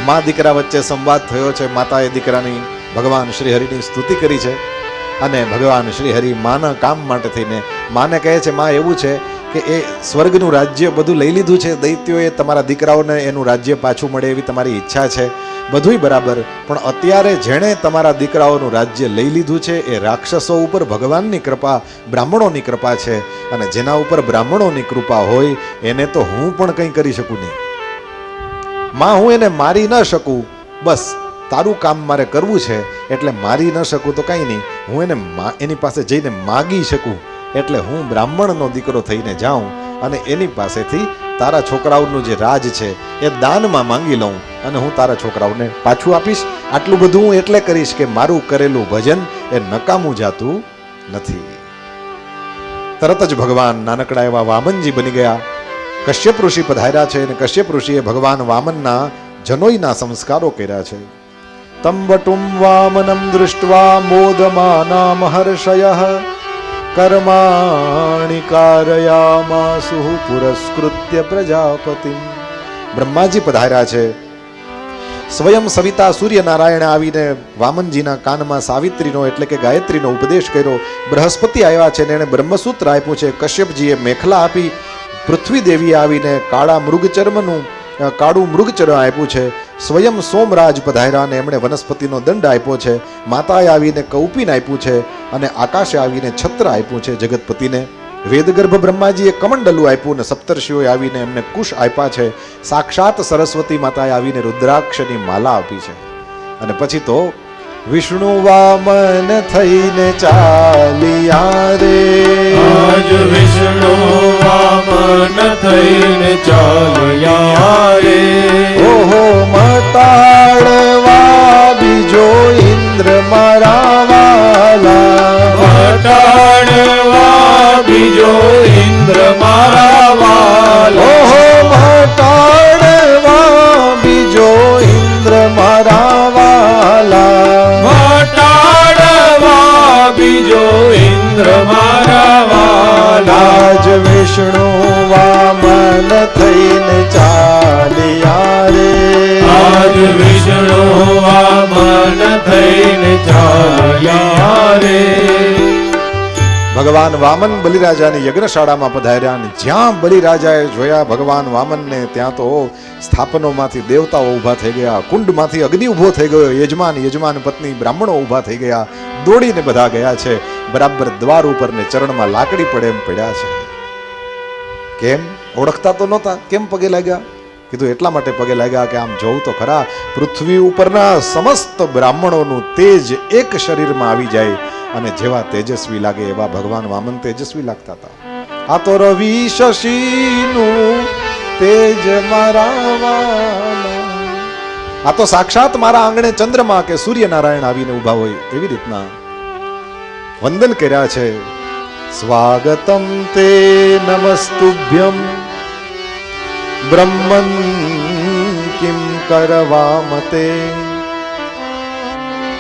મા દીકરા વચ્ચે સંવાદ થયો છે. માતાએ દીકરાની ભગવાન શ્રી હરિની સ્તુતિ કરી છે અને ભગવાન શ્રી હરિ માના કામ માટે થઈને માને કહે છે, માં એવું છે કે એ સ્વર્ગનું રાજ્ય બધું લઈ લીધું છે, દૈત્યોએ તમારા દીકરાઓને એનું રાજ્ય પાછું મળે એવી તમારી ઈચ્છા છે, બધુંય બરાબર, પણ અત્યારે જેણે તમારા દીકરાઓનું રાજ્ય લઈ લીધું છે એ રાક્ષસો ઉપર ભગવાનની કૃપા, બ્રાહ્મણોની કૃપા છે, અને જેના ઉપર બ્રાહ્મણોની કૃપા હોય એને તો હું પણ કંઈ કરી શકું નહીં. માં, હું એને મારી ન શકું, બસ તારું કામ મારે કરવું છે એટલે મારી ન શકું તો કાંઈ નહીં, હું એને એની પાસે જઈને માગી શકું, એટલે હું બ્રાહ્મણનો દીકરો થઈને જાઉં અને એની પાસેથી તારા છોકરાઓનું જે રાજ છે એ દાનમાં માંગી લઉં અને હું તારા છોકરાઓને પાછું આપીશ. આટલું બધું હું એટલે કરીશ કે મારું કરેલું ભજન એ નકામું જાતું નથી. તરત જ ભગવાન નાનકડા એવા વામનજી બની ગયા. કશ્યપ ઋષિ પધાર્યા છે અને કશ્યપ ઋષિએ ભગવાન વામનના જનોઈના સંસ્કારો કર્યા છે. તમ વટુમ વામનમ દૃષ્ટવા મોદમાના મહર્ષયઃ કર્માણિ કારયામાસુ પુરસ્કૃત્ય પ્રજાપતિમ. બ્રહ્માજી પધાર્યા છે. સ્વયં સવિતા સૂર્યનારાયણ આવીને વામનજીના કાનમાં સાવિત્રીનો એટલે કે ગાયત્રીનો ઉપદેશ કર્યો. બૃહસ્પતિ આવ્યા છે ને એણે બ્રહ્મસૂત્ર આપ્યું છે. કશ્યપજીએ મેખલા આપી. પૃથ્વી દેવી આવીને કાળું મૃગચર્મ આપ્યું છે. સ્વયં સોમરાજ પધાર્યા અને એમણે વનસ્પતિનો દંડ આપ્યો છે. માતાએ આવીને કૌપીન આપ્યું છે અને આકાશે આવીને છત્ર આપ્યું છે જગતપતિને. વેદગર્ભ બ્રહ્માજીએ કમંડલું આપ્યું ને સપ્તર્ષિઓએ આવીને એમને કુશ આપ્યા છે. સાક્ષાત સરસ્વતી માતાએ આવીને રુદ્રાક્ષની માલા આપી છે. અને પછી તો વિષ્ણુ વામન થઈને ચાલ્યા રે. આજ વિષ્ણુ વામન થઈને ચાલ્યા રે. ઓહો મટાડવા બીજો ઇન્દ્ર મારા વાલા. મટાડવા બીજો ઇન્દ્ર મારા વાલા. ઓહો મટાડવા બીજો ઇન્દ્ર મારા વાલા. મટાડવા બીજો ઇન્દ્ર મારા વાલા. આજ વિષ્ણુ વામન થઈને ચાલ્યા રે. આજ વિષ્ણુ વામન થઈને ચાલ્યા રે. ભગવાન વામન બલિરાજાની યજ્ઞશાળામાં પધાર્યા અને જ્યાં બલિરાજાએ જોયા ભગવાન વામનને ત્યાં તો સ્થાપનોમાંથી દેવતાઓ ઊભા થઈ ગયા. કુંડમાંથી અગ્નિ ઊભો થઈ ગયો. યજમાન પત્ની બ્રાહ્મણો ઊભા થઈ ગયા. દોડીને બધા ગયા છે. બરાબર દ્વાર ઉપર ને ચરણમાં લાકડી પડે એમ પડ્યા છે. કેમ? ઓળખતા તો નહોતા. કેમ પગે લાગ્યા? કીધું એટલા માટે પગે લાગ્યા કે આમ જોઉં તો ખરા પૃથ્વી ઉપરના સમસ્ત બ્રાહ્મણોનું તેજ એક શરીરમાં આવી જાય અને જેવા તેજસ્વી લાગે એવા ભગવાન વામન તેજસ્વી લાગતા હતા. આ તો રવિ શશીનું તેજ મારા વાલા. આ તો સાક્ષાત મારા આંગણે ચંદ્રમા કે સૂર્યનારાયણ આવીને ઊભા હોય એવી રીતના વંદન કર્યા છે. સ્વાગતમ તે નમસ્તુભ્યમ બ્રહ્મન કિમ કરવામતે.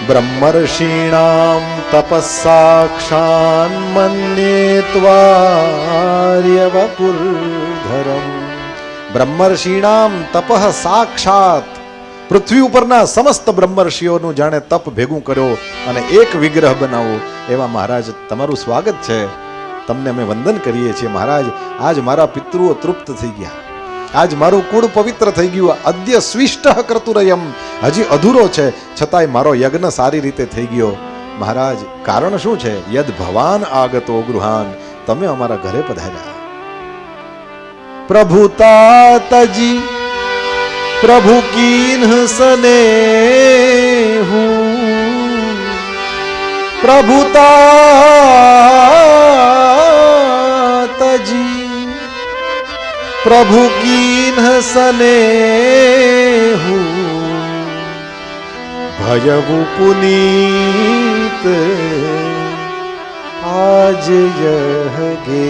બ્રહ્મર્ષીણામ તપસ્સાક્ષાન મન્યે ત્વાર્યવપુર્ધરમ. બ્રહ્મર્ષીણામ તપઃ સાક્ષાત. પૃથ્વી ઉપરના સમસ્ત બ્રહ્મર્ષિઓનું જાણે તપ ભેગું કર્યો અને એક વિગ્રહ બનાવો એવા મહારાજ તમારું સ્વાગત છે. તમને અમે વંદન કરીએ છીએ મહારાજ. આજ મારા પિતૃઓ તૃપ્ત થઈ ગયા. આજ મારું કુળ પવિત્ર થઈ ગયું. અદ્ય સ્વિષ્ટ કર્તુરયમ. હજી અધૂરો છે છતાંય મારો યજ્ઞ સારી રીતે થઈ ગયો. મહારાજ કારણ શું છે? યદ ભવાન આગતો ગૃહાન. તમે અમારા ઘરે પધાર્યા. પ્રભુતા તજી પ્રભુ કીન્હ સને હું. પ્રભુતા તજી પ્રભુ કીન્હ સને હું. ભયવું પુનીત આજ યહગે.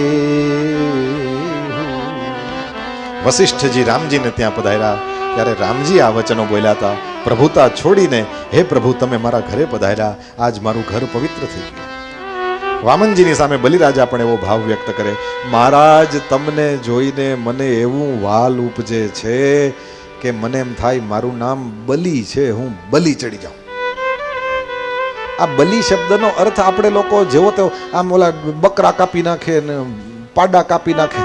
વશિષ્ઠજી રામજીને ત્યાં પધાર્યા ત્યારે રામજી આ વચનો બોલ્યા હતા. પ્રભુતા છોડીને હે પ્રભુ તમે મારા ઘરે પધાર્યા. આજ મારું ઘર પવિત્ર થઈ ગયું. વામનજીની સામે બલિરાજા પણ એવો ભાવ વ્યક્ત કરે. મહારાજ તમને જોઈને મને એવું વાલ ઉપજે છે કે મને એમ થાય મારું નામ બલી છે, હું બલી ચડી જાઉં. આ બલી શબ્દનો અર્થ આપણે લોકો જેવો તેવો આમ ઓલા બકરા કાપી નાખે ને પાડા કાપી નાખે.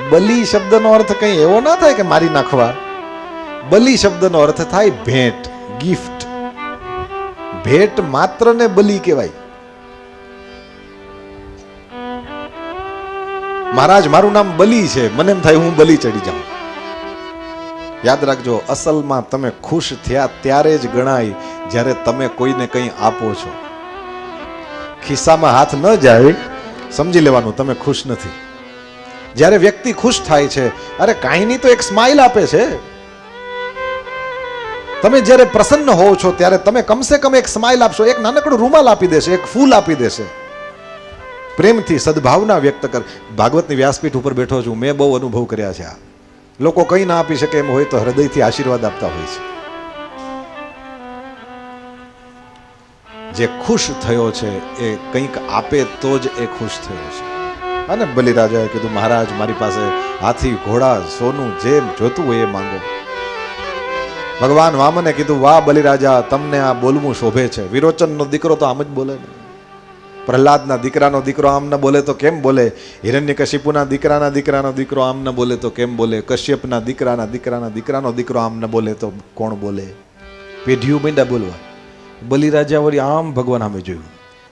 બલી શબ્દનો અર્થ કંઈ એવો ના થાય કે મારી નાખવા. બલી શબ્દનો અર્થ થાય ભેટ, ગિફ્ટ. ભેટ માત્ર ને બલી કહેવાય. મહારાજ મારું નામ બલી છે, મને એમ થાય હું બલી ચડી જાઉં. યાદ રાખજો, અસલમાં તમે ખુશ થયા ત્યારે જ ગણાય જ્યારે તમે કોઈને કંઈ આપો છો. ખિસ્સામાં હાથ ન જાય સમજી લેવાનું તમે ખુશ નથી. જ્યારે વ્યક્તિ ખુશ થાય છે, અરે કાંઈ નહીં તો એક સ્માઇલ આપે છે. તમે જ્યારે પ્રસન્ન હોવ છો ત્યારે તમે કમસે કમ એક સ્માઇલ આપશો, એક નાનકડું રૂમાલ આપી દેશે, એક ફૂલ આપી દેશે. પ્રેમથી સદભાવના વ્યક્ત કર. ભાગવતની વ્યાસપીઠ ઉપર બેઠો છું, મેં બહુ અનુભવ કર્યા છે. આ લોકો કંઈ ના આપી શકે એમ હોય તો હૃદયથી આશીર્વાદ આપતા હોય છે. જે ખુશ થયો છે એ કંઈક આપે તો જ એ ખુશ થયો છે. અને બલિરાજાએ કીધું મહારાજ મારી પાસે હાથી ઘોડા સોનું જેમ જોતું હોય એ માંગો. ભગવાન વામને કીધું વાહ બલિરાજા તમને આ બોલવું શોભે છે. વિરોચનનો દીકરો તો આમ જ બોલે ને. પ્રહલાદના દીકરાનો દીકરો આમ ન બોલે તો કેમ બોલે? હિરણ્યકશિપુના દીકરાનો દીકરો આમ ન બોલે તો કેમ બોલે? કશ્યપના દીકરાનો દીકરો આમ ન બોલે તો કોણ બોલે? પેઢીઓ માંડ્યા બોલવા. બલિરાજા વળી આમ ભગવાન સામે જોયું.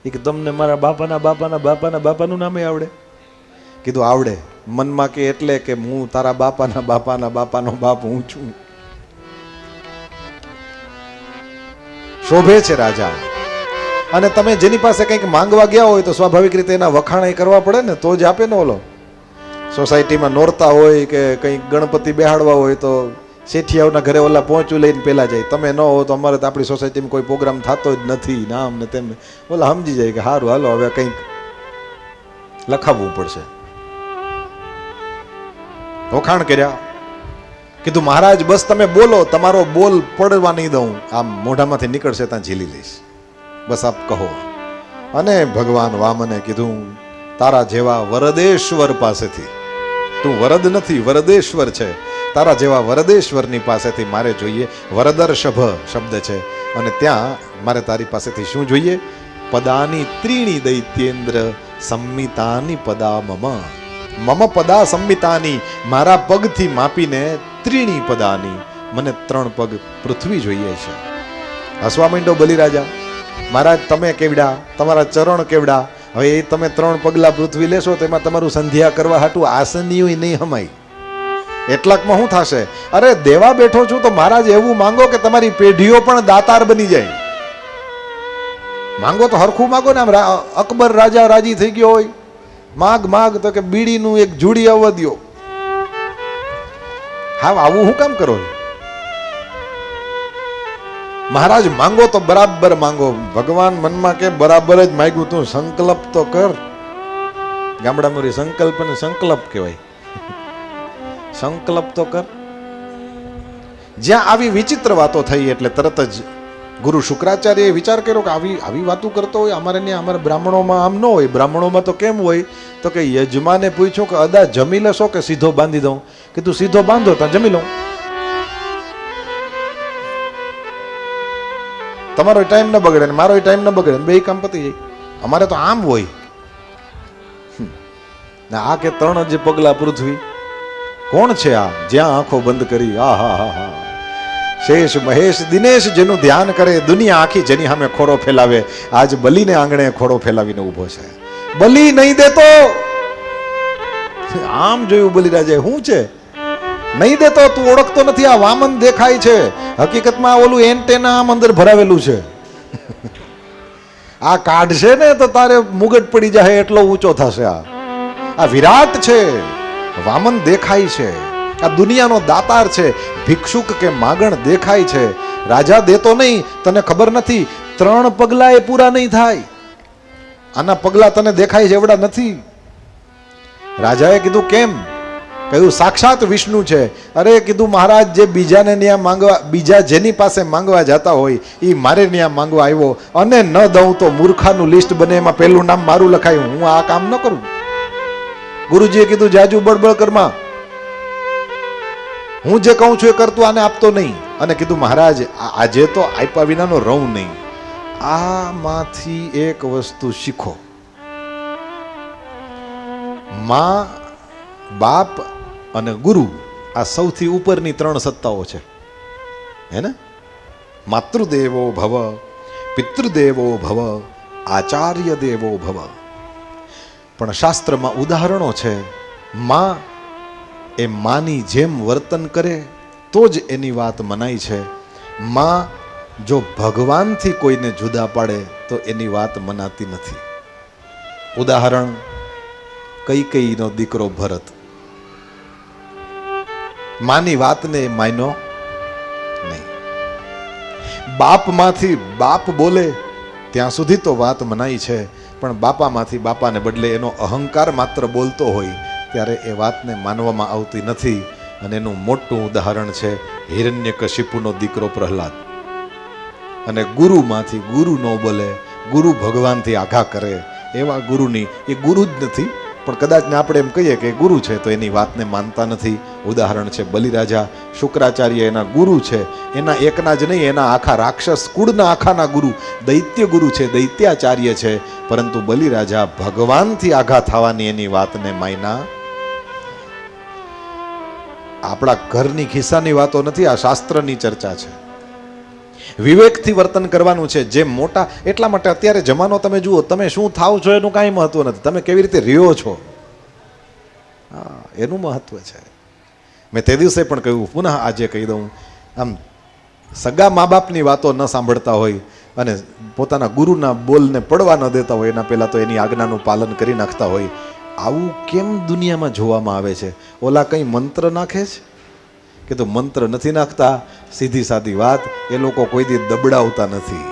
એ કે તમને મારા બાપાનું નામે આવડે? કીધું આવડે. મનમાં કે એટલે કે હું તારા બાપાનો બાપ હું છું. શોભે છે રાજા. અને તમે જેની પાસે કંઈક માંગવા ગયા હોય તો સ્વાભાવિક રીતે એના વખાણ કરવા પડે ને, તો જ આપે ને. ઓલો સોસાયટીમાં નોરતા હોય કે કંઈક ગણપતિ બેહાડવા હોય તો શેઠિયાઓના ઘરે ઓલા પહોંચું લઈને પેલા જાય. તમે ન હો તો અમારે તો આપણી સોસાયટીમાં કોઈ પ્રોગ્રામ થતો જ નથી નામ ને તેમ. ઓલા સમજી જાય કે સારું હાલો હવે કંઈક લખાવવું પડશે. વખાણ કર્યા. કીધું મહારાજ બસ તમે બોલો, તમારો બોલ પડવા નહીં દઉં. આમ મોઢામાંથી નીકળશે ત્યાં ઝીલી લઈશ. બસ આપ કહો. અને ભગવાન વામને કીધું તારા જેવા વરદેશ્વર પાસેથી, તું વરદ નથી વરદેશ્વર છે, તારા જેવા વરદેશ્વરની પાસેથી મારે જોઈએ. વરદર્ષભ શબ્દ છે અને ત્યાં મારે તારી પાસેથી શું જોઈએ? પદાની ત્રીણી દૈત્યેન્દ્ર સંમિતાની પદા મમ પદા સંમિતાની, મારા પગથી માપીને ત્રીણી પદાની, મને 3 પગ પૃથ્વી જોઈએ છે. હસવા માંડ્યો બલિરાજા. મહારાજ તમે કેવડા, તમારા ચરણ કેવડા, હવે એ તમે 3 પગલા પૃથ્વી લેશો તો એમાં તમારું સંધ્યા કરવા હાટું આસનીય નહીં હમાય. એટલાકમાં શું થશે? અરે દેવા બેઠો છું તો મહારાજ એવું માંગો કે તમારી પેઢીઓ પણ દાતાર બની જાય. માંગો તો હરખું માંગો ને. આમ અકબર રાજા રાજી થઈ ગયો હોય, માગ તો કે બીડીનું એક જુડી આવવા દ્યો. હા આવું હું કામ કરો? મહારાજ માંગો તો બરાબર માંગો. ભગવાન મનમાં કે બરાબર જ માંગ્યું, તું સંકલ્પ તો કર. ગામડામાં સંકલ્પ ને સંકલ્પ કહેવાય. સંકલ્પ તો કર. જ્યાં આવી વિચિત્ર વાતો થઈ એટલે તરત જ ગુરુ શુક્રાચાર્યએ વિચાર કર્યો કે આવી વાતો કરતો હોય અમારે ને અમારા બ્રાહ્મણોમાં આમ ન હોય. બ્રાહ્મણોમાં તો કેમ હોય? તો કે યજમાને પૂછ્યું કે અદા જમી લેશો કે સીધો બાંધી દઉં? કે તું સીધો બાંધો તો જમી લઉં. તમારો ટાઈમ ન બગડે ને મારો ટાઈમ ન બગડે ને બે કામ પતી જાય. અમારે તો આમ હોય. આ કે 3 જ પગલા પૃથ્વી. કોણ છે આ જ્યાં આંખો બંધ કરી આહા શેષ મહેશ દિનેશ જેનું ધ્યાન કરે, દુનિયા આખી જેની સામે ખોડો ફેલાવે. આજ બલીને આંગણે ખોડો ફેલાવીને ઉભો છે. બલી નહીં દેતો. આમ જોયું બલિરાજે, શું છે નહીં દેતો? તું ઓળખતો નથી, આ વામન દેખાય છે. હકીકતમાં ઓલું એન્ટેના આમ અંદર ભરાવેલું છે. આ કાઢશે ને તો તારે મુગટ પડી જાય એટલો ઊંચો થશે. આ વિરાટ છે, વામન દેખાય છે. આ દુનિયાનો દાતાર છે. ભિક્ષુક કે માગણ દેખાય છે. રાજા દેતો નહીં, તને ખબર નથી 3 પગલા એ પૂરા નહીં થાય. આના પગલા તને દેખાય છે એવડા નથી. રાજાએ કીધું કેમ? કહ્યું સાક્ષાત વિષ્ણુ છે. અરે કીધું મહારાજ જે બીજાને ન્યા માંગવા, બીજા જેની પાસે માંગવા જતા હોય એ મારે ન્યા માંગવા આવ્યો અને ન દઉં તો મૂર્ખાનું લિસ્ટ બને, એમાં પહેલું નામ મારું લખાયું. હું આ કામ ન કરું. ગુરુજીએ કીધું જાજુ બળબળ કરમાં, હું જે કહું છું એ કરતું, આને આપતો નહીં. અને કીધું મહારાજ આજે તો આપ્યા વિનાનો રહું નહીં. આમાંથી એક વસ્તુ શીખો. માં, બાપ અને ગુરુ આ સૌથી ઉપરની 3 સત્તાઓ છે. હે ને? માતૃદેવો ભવ, પિતૃદેવો ભવ, આચાર્ય દેવો ભવ. પણ શાસ્ત્રમાં ઉદાહરણો છે. માં એ માની જેમ વર્તન કરે તો જ એની વાત મનાય છે. માં જો ભગવાનથી કોઈને જુદા પાડે તો એની વાત મનાતી નથી. ઉદાહરણ કૈકેયીનો દીકરો ભરત. માની વાતને માન્યો નહીં. બાપમાંથી બાપ બોલે ત્યાં સુધી તો વાત મનાય છે, પણ બાપામાંથી બાપાને બદલે એનો અહંકાર માત્ર બોલતો હોય ત્યારે એ વાતને માનવામાં આવતી નથી. અને એનું મોટું ઉદાહરણ છે હિરણ્યકશિપુનો દીકરો પ્રહલાદ. અને ગુરુમાંથી ગુરુ ન બોલે ગુરુ ભગવાનથી આઘા કરે એવા ગુરુની, એ ગુરુ જ નથી પણ કદાચ ને આપણે એમ કહીએ કે ગુરુ છે તો એની વાતને માનતા નથી. ઉદાહરણ છે બલિરાજા. શુક્રાચાર્ય એના ગુરુ છે, એના એકના જ નહીં, એના આખા રાક્ષસ કુળના આખાના ગુરુ, દૈત્ય ગુરુ છે, દૈત્યાચાર્ય છે. પરંતુ બલિરાજા ભગવાનથી આઘા થવાની એની વાતને માયના. આપણા ઘરની ખિસ્સાની વાતો નથી, આ શાસ્ત્રની ચર્ચા છે. વિવેકથી વર્તન કરવાનું છે. જે મોટા, એટલા માટે અત્યારે જમાનો તમે જુઓ, તમે શું થાવ છો એનું કાંઈ મહત્વ નથી, તમે કેવી રીતે રહ્યો છો એનું મહત્વ છે. મેં તે દિવસે પણ કહ્યું, પુનઃ આજે કહી દઉં, આમ સગા મા બાપની વાતો ન સાંભળતા હોય અને પોતાના ગુરુના બોલને પડવા ન દેતા હોય, એના પહેલાં તો એની આજ્ઞાનું પાલન કરી નાખતા હોય. આવું કેમ દુનિયામાં જોવામાં આવે છે? ઓલા કંઈ મંત્ર નાખે છે કે તો મંત્ર નથી નાખતા. સીધી સાદી વાત, એ લોકો કોઈ દી દબડાવતા નથી,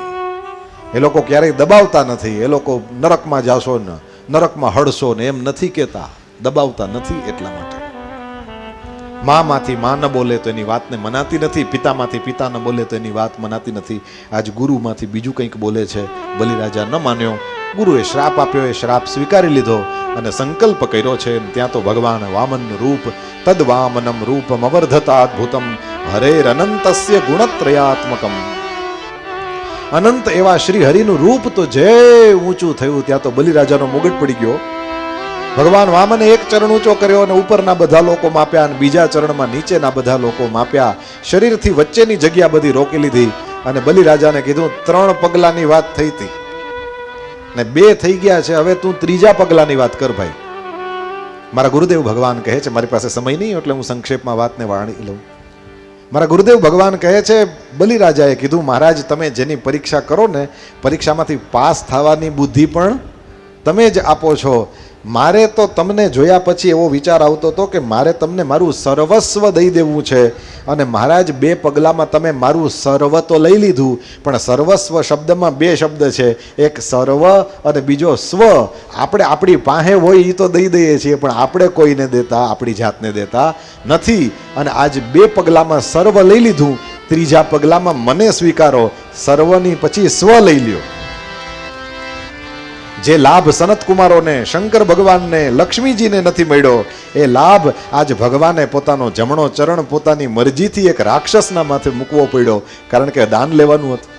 એ લોકો ક્યારેય દબાવતા નથી. એ લોકો નરકમાં જાશો ને નરકમાં હળશો ને એમ નથી કહેતા, દબાવતા નથી. એટલા માટે મામાંથી મા ન બોલે તો એની વાતને મનાતી નથી, પિતામાંથી પિતા ન બોલે તો એની વાત મનાતી નથી. આજ ગુરુમાંથી બીજું કંઈક બોલે છે. બલિરાજા ન માન્યો, ગુરુએ શ્રાપ આપ્યો, એ શ્રાપ સ્વીકારી લીધો અને સંકલ્પ કર્યો છે. ત્યાં તો ભગવાન વામન રૂપ, તદ વામનમ રૂપમ અવર્ધતાદ્ભુતમ હરેરનંતસ્ય ગુણત્રયાત્મકમ. અનંત એવા શ્રી હરિનું રૂપ તો જે ઊંચું થયું ત્યાં તો બલિરાજાનો મુગટ પડી ગયો. ભગવાન વામને એક ચરણ ઊંચો કર્યો અને ઉપરના બધા લોકો માપ્યા અને બીજા ચરણમાં નીચેના બધા લોકો માપ્યા. શરીરથી વચ્ચેની જગ્યા બધી રોકી લીધી અને બલિરાજાને કીધું 3 પગલાની વાત થઈ હતી ને 2 થઈ ગયા છે, હવે તું 3જા પગલાની વાત કર ભાઈ. મારા ગુરુદેવ ભગવાન કહે છે, મારી પાસે સમય નહીં એટલે હું સંક્ષેપમાં વાતને વાણી લઉં. મારા ગુરુદેવ ભગવાન કહે છે, બલિરાજાએ કીધું, મહારાજ તમે જેની પરીક્ષા કરો ને, પરીક્ષામાંથી પાસ થવાની બુદ્ધિ પણ તમે જ આપો છો. મારે તો તમને જોયા પછી એવો વિચાર આવતો હતો કે મારે તમને મારું સર્વસ્વ દઈ દેવું છે. અને મહારાજ 2 પગલામાં તમે મારું સર્વ તો લઈ લીધું, પણ સર્વસ્વ શબ્દમાં 2 શબ્દ છે, એક સર્વ અને બીજો સ્વ. આપણે આપણી પાસે હોય એ તો દઈ દઈએ છીએ, પણ આપણે કોઈને દેતા, આપણી જાતને દેતા નથી. અને આજ 2 પગલામાં સર્વ લઈ લીધું, 3જા પગલામાં મને સ્વીકારો, સર્વની પછી સ્વ લઈ લ્યો. જે લાભ સનત કુમારોને, શંકર ભગવાનને, લક્ષ્મીજીને નથી મળ્યો, એ લાભ આજ ભગવાને પોતાનો જમણો ચરણ પોતાની મરજીથી એક રાક્ષસના માથે મૂકવો પડ્યો, કારણ કે દાન લેવાનું હતું.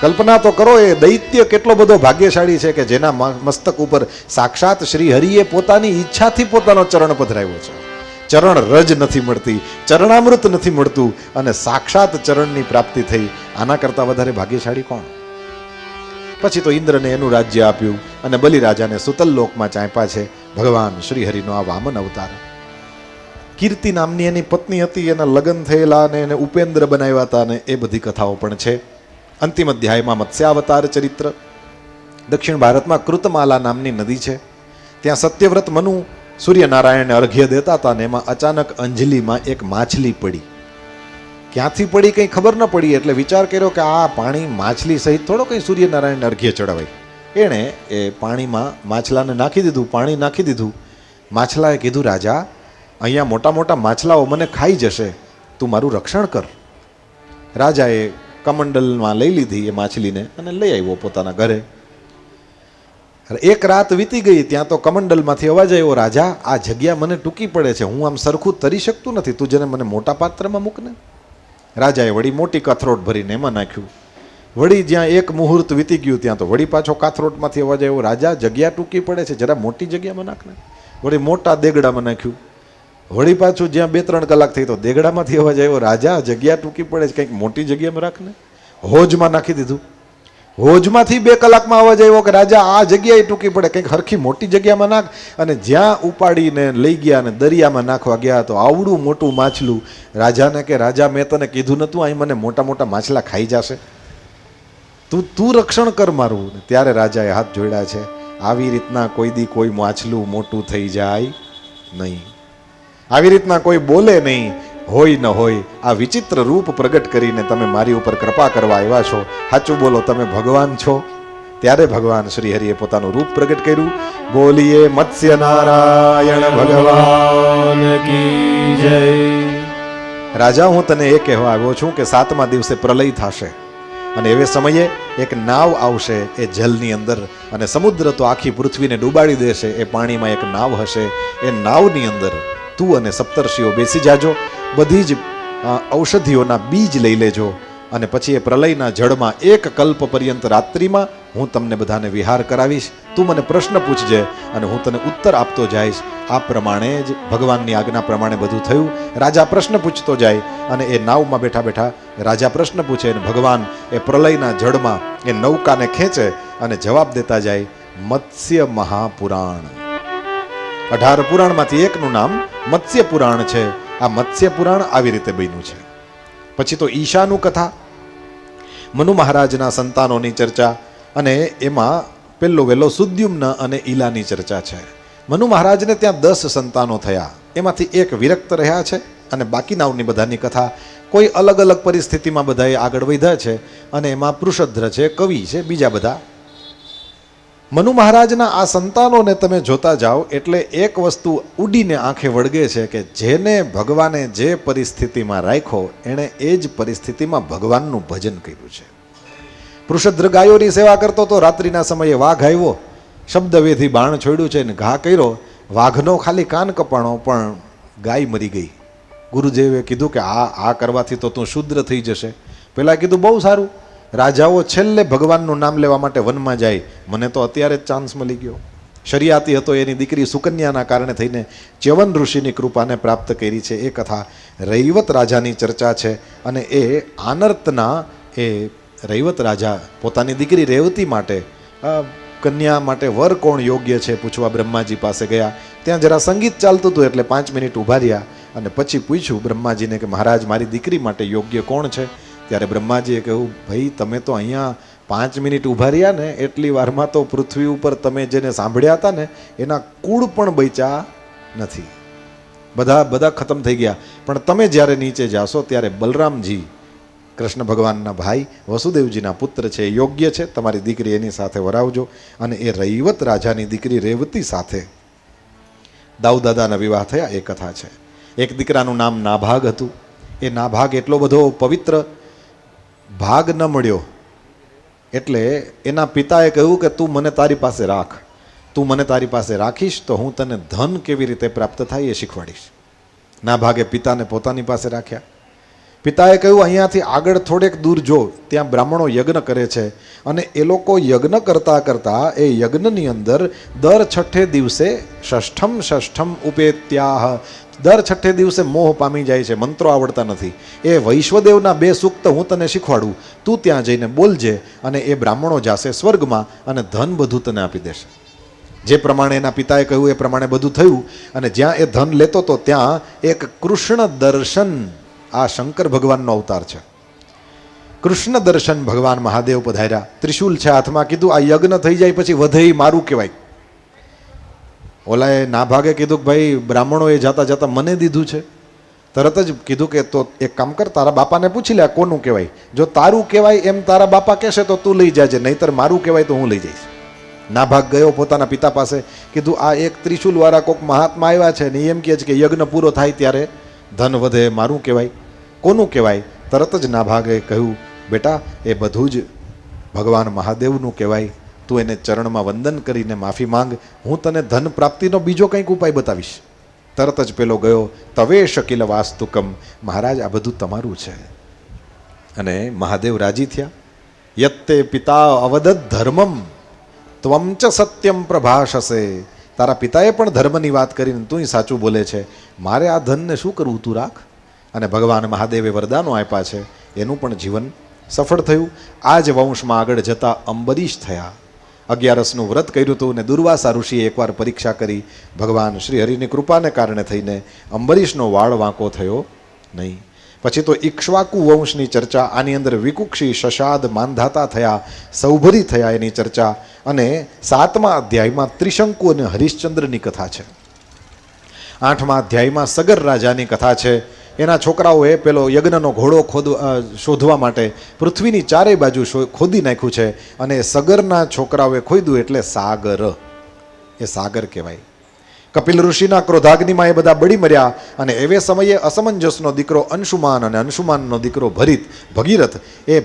કલ્પના તો કરો, એ દૈત્ય કેટલો બધો ભાગ્યશાળી છે કે જેના મસ્તક ઉપર સાક્ષાત શ્રી હરિએ પોતાની ઈચ્છાથી પોતાનો ચરણ પધરાવ્યો છે. ચરણ રજ નથી મળતી, ચરણામૃત નથી મળતું અને સાક્ષાત ચરણની પ્રાપ્તિ થઈ. આના કરતાં વધારે ભાગ્યશાળી કોણ? પછી તો ઇન્દ્રને એનું રાજ્ય આપ્યું અને બલિરાજાને સુતલ લોકમાં ચાંપ્યા છે. ભગવાન શ્રી હરિનો આ વામન અવતાર. કીર્તિ નામની એની પત્ની હતી, એના લગ્ન થયેલા અને એને ઉપેન્દ્ર બનાવ્યા હતા અને એ બધી કથાઓ પણ છે. અંતિમ અધ્યાયમાં મત્સ્યાવતાર ચરિત્ર. દક્ષિણ ભારતમાં કૃતમાલા નામની નદી છે, ત્યાં સત્યવ્રત મનુ સૂર્યનારાયણને અર્ઘ્ય દેતા હતા અને એમાં અચાનક અંજલિમાં એક માછલી પડી. ક્યાંથી પડી કંઈ ખબર ન પડી, એટલે વિચાર કર્યો કે આ પાણી માછલી સહિત થોડો કંઈ સૂર્યનારાયણને અર્ઘ્ય ચડાવાય. એણે એ પાણીમાં માછલાને નાખી દીધું, પાણી નાખી દીધું. માછલાએ કીધું, રાજા અહીંયા મોટા મોટા માછલાઓ મને ખાઈ જશે, તું મારું રક્ષણ કર. રાજાએ કમંડલમાં લઈ લીધી એ માછલીને અને લઈ આવ્યો પોતાના ઘરે. એક રાત વીતી ગઈ, ત્યાં તો કમંડલમાંથી અવાજ આવ્યો, રાજા આ જગ્યા મને ટૂંકી પડે છે, હું આમ સરખું તરી શકતું નથી, તું જેને મને મોટા પાત્રમાં મૂકને. રાજાએ વળી મોટી કાથરોટ ભરીને એમાં નાખ્યું. વળી જ્યાં એક મુહૂર્ત વીતી ગયું ત્યાં તો વળી પાછો કાથરોટમાંથી અવાજ આવ્યો, રાજા જગ્યા ટૂંકી પડે છે, જરા મોટી જગ્યામાં નાખને. વળી મોટા દેગડામાં નાખ્યું. વળી પાછું જ્યાં 2-3 કલાક થઈ તો દેગડામાંથી અવાજ આવ્યો, રાજા જગ્યા ટૂંકી પડે છે, કંઈક મોટી જગ્યામાં રાખને. હોજમાં નાખી દીધું. હોજમાંથી 2 કલાકમાં અવાજ આવ્યો કે રાજા આ જગ્યાએ ટૂંકી પડે, કંઈક હરખી મોટી જગ્યામાં નાખ. અને જ્યાં ઉપાડીને લઈ ગયા અને દરિયામાં નાખવા ગયા તો આવડું મોટું માછલું. રાજાને કે રાજા મેં તને કીધું નતું અહીં મને મોટા મોટા માછલા ખાઈ જશે, તું રક્ષણ કર મારું. ત્યારે રાજાએ હાથ જોડ્યા છે, આવી રીતના કોઈ દી કોઈ માછલું મોટું થઈ જાય નહીં, આવી રીતના કોઈ બોલે નહીં, હોય ન હોય આ વિચિત્ર રૂપ પ્રગટ કરીને તમે મારી ઉપર કૃપા કરવા આવ્યા છો, સાચું બોલો તમે ભગવાન છો? ત્યારે ભગવાન શ્રી હરિએ પોતાનું રૂપ પ્રગટ કર્યું. બોલીએ મત્સ્ય નારાયણ ભગવાન કી જય. રાજા હું તને એ કહેવા આવ્યો છું કે 7મા દિવસે પ્રલય થશે અને એવે સમયે એક નાવ આવશે એ જલની અંદર, અને સમુદ્ર તો આખી પૃથ્વીને ડૂબાડી દેશે, એ પાણીમાં એક નાવ હશે. એ નાવની અંદર તું અને સપ્તર્ષિઓ બેસી જાજો, બધી જ ઔષધિઓના બીજ લઈ લેજો, અને પછી એ પ્રલયના જળમાં એક કલ્પ પર્યંત રાત્રિમાં હું તમને બધાને વિહાર કરાવીશ. તું મને પ્રશ્ન પૂછજે અને હું તને ઉત્તર આપતો જઈશ. આ પ્રમાણે જ ભગવાનની આજ્ઞા પ્રમાણે બધું થયું. રાજા પ્રશ્ન પૂછતો જાય, અને એ નાવમાં બેઠા બેઠા રાજા પ્રશ્ન પૂછે, અને ભગવાન એ પ્રલયના જળમાં એ નૌકાને ખેંચે અને જવાબ દેતા જાય. મત્સ્ય મહાપુરાણ, 18 પુરાણમાંથી એકનું નામ મત્સ્ય પુરાણ છે. આ મત્સ્ય પુરાણ આવી રીતે બન્યું છે. પછી તો ઈશાનું કથા, મનુ મહારાજના સંતાનોની ચર્ચા, અને એમાં પહેલો વહેલો સુદ્યુમ્ન અને ઈલાની ચર્ચા છે. મનુ મહારાજને ત્યાં 10 સંતાનો થયા, એમાંથી એક વિરક્ત રહ્યા છે, અને બાકીનાઓની બધાની કથા કોઈ અલગ અલગ પરિસ્થિતિમાં બધાએ આગળ વધ્યા છે, અને એમાં પૃષદ્ર છે, કવિ છે, બીજા બધા. મનુ મહારાજના આ સંતાનોને તમે જોતા જાઓ એટલે એક વસ્તુ ઉડીને આંખે વળગે છે કે જેને ભગવાને જે પરિસ્થિતિમાં રાખ્યો એણે એ જ પરિસ્થિતિમાં ભગવાનનું ભજન કર્યું છે. પૃષદ્ર ગાયોની સેવા કરતો તો રાત્રિના સમયે વાઘ આવ્યો, શબ્દવેધી બાણ છોડ્યું છે, ને ઘા કર્યો. વાઘનો ખાલી કાન કપાણો, પણ ગાય મરી ગઈ. ગુરુદેવે કીધું કે આ કરવાથી તો તું શુદ્ર થઈ જશે. પેલા કીધું બહુ સારું, રાજાઓ છેલ્લે ભગવાનનું નામ લેવા માટે વનમાં જાય, મને તો અત્યારે જ ચાન્સ મળી ગયો. શરિયાતી હતો, એની દીકરી સુકન્યાના કારણે થઈને ચ્યવન ઋષિની કૃપાને પ્રાપ્ત કરી છે. એ કથા રૈવત રાજાની ચર્ચા છે, અને એ આનર્તના એ રૈવત રાજા પોતાની દીકરી રેવતી માટે કન્યા માટે વર કોણ યોગ્ય છે પૂછવા બ્રહ્માજી પાસે ગયા. ત્યાં જરા સંગીત ચાલતું હતું એટલે 5 મિનિટ ઊભા રહ્યા, અને પછી પૂછ્યું બ્રહ્માજીને કે મહારાજ મારી દીકરી માટે યોગ્ય કોણ છે? ત્યારે બ્રહ્માજીએ કહ્યું, ભાઈ તમે તો અહીંયા 5 મિનિટ ઊભા રહ્યા ને, એટલી વારમાં તો પૃથ્વી ઉપર તમે જેને સાંભળ્યા હતા ને એના કુળ પણ બચ્યા નથી, બધા ખતમ થઈ ગયા. પણ તમે જ્યારે નીચે જાશો ત્યારે બલરામજી કૃષ્ણ ભગવાનના ભાઈ વસુદેવજીના પુત્ર છે, યોગ્ય છે, તમારી દીકરી એની સાથે વરાવજો. અને એ રૈવત રાજાની દીકરી રેવતી સાથે દાઉદાદાના વિવાહ થયા એ કથા છે. એક દીકરાનું નામ નાભાગ હતું. એ નાભાગ એટલો બધો પવિત્ર, ભાગ ન મળ્યો એટલે એના પિતાએ કહ્યું કે તું મને તારી પાસે રાખ, તું મને તારી પાસે રાખીશ તો હું તને ધન કેવી રીતે પ્રાપ્ત થાય એ શીખવાડીશ. નાભાગે પિતાને પોતાની પાસે રાખ્યા. પિતાએ કહ્યું અહીંયાથી આગળ થોડેક દૂર જો, ત્યાં બ્રાહ્મણો યજ્ઞ કરે છે, અને એ લોકો યજ્ઞ કરતા કરતા એ યજ્ઞની અંદર દર 6 દિવસે ષષ્ઠમ ઉપેત્યાહ, દર 6 દિવસે મોહ પામી જાય છે, મંત્રો આવડતા નથી. એ વૈશ્વદેવના 2 સૂક્ત હું તને શીખવાડું, તું ત્યાં જઈને બોલજે, અને એ બ્રાહ્મણો જાશે સ્વર્ગમાં અને ધન બધું તને આપી દેશે. જે પ્રમાણે એના પિતાએ કહ્યું એ પ્રમાણે બધું થયું. અને જ્યાં એ ધન લેતો તો ત્યાં એક કૃષ્ણ દર્શન, આ શંકર ભગવાનનો અવતાર છે, કૃષ્ણ દર્શન ભગવાન મહાદેવ પધાર્યા. ત્રિશુલ છે હાથમાં. કીધું આ યજ્ઞ થઈ જાય પછી વધે મારું કહેવાય. ઓલાએ નાભાગે કીધું કે ભાઈ બ્રાહ્મણોએ જાતા જાતા મને દીધું છે. તરત જ કીધું કે તો એક કામ કર, તારા બાપાને પૂછી લે કોનું કહેવાય, જો તારું કહેવાય એમ તારા બાપા કહેશે તો તું લઈ જાજે, નહીતર મારું કહેવાય તો હું લઈ જઈશ. નાભાગ ગયો પોતાના પિતા પાસે. કીધું આ એક ત્રિશુલવાળા કોઈક મહાત્મા આવ્યા છે ને એમ કહે છે કે યજ્ઞ પૂરો થાય ત્યારે ધન વધે, મારું કહેવાય, કોનું કહેવાય? તરત જ નાભાગે કહ્યું, બેટા એ બધું જ ભગવાન મહાદેવનું કહેવાય, તું એને ચરણમાં વંદન કરીને માફી માંગ, હું તને ધન પ્રાપ્તિનો બીજો કંઈક ઉપાય બતાવીશ. તરત જ પેલો ગયો, તવે શકિલ વાસ્તુકમ, મહારાજ આ બધું તમારું છે. અને મહાદેવ રાજી થયા. યત્તે પિતા અવદત ધર્મમ ત્વમ ચ સત્યમ પ્રભાષસે, તારા પિતાએ પણ ધર્મની વાત કરીને તું સાચું બોલે છે, મારે આ ધનને શું કરવું, તું રાખ. અને ભગવાન મહાદેવે વરદાનો આપ્યા છે, એનું પણ જીવન સફળ થયું. આ જ વંશમાં આગળ જતા અંબરીશ થયા. 11નું વ્રત કર્યું હતું, ને દુર્વાસા ઋષિએ એકવાર પરીક્ષા કરી. ભગવાન શ્રી હરિની કૃપાને કારણે થઈને અંબરીશનો વાળ વાંકો થયો નહીં. પછી તો ઇક્ષ્વાકુ વંશની ચર્ચા, આની અંદર વિકુક્ષી, શશાદ, માંધાતા થયા, સૌભરી થયા, એની ચર્ચા. અને 7મા અધ્યાયમાં ત્રિશંકુ અને હરિશ્ચંદ્રની કથા છે. 8મા અધ્યાયમાં સગર રાજાની કથા છે. એના છોકરાઓએ પેલો યજ્ઞનો ઘોડો શોધવા માટે પૃથ્વીની 4 બાજુ ખોદી નાખ્યું છે, અને સગરના છોકરાઓએ ખોદ્યું એટલે સાગર, એ સાગર કહેવાય. કપિલ ઋષિના ક્રોધાગ્નિમાં એ બધા બળી મર્યા અને એવે સમયે અસમંજસનો દીકરો અંશુમાન અને અંશુમાનનો દીકરો ભગીરથ, એ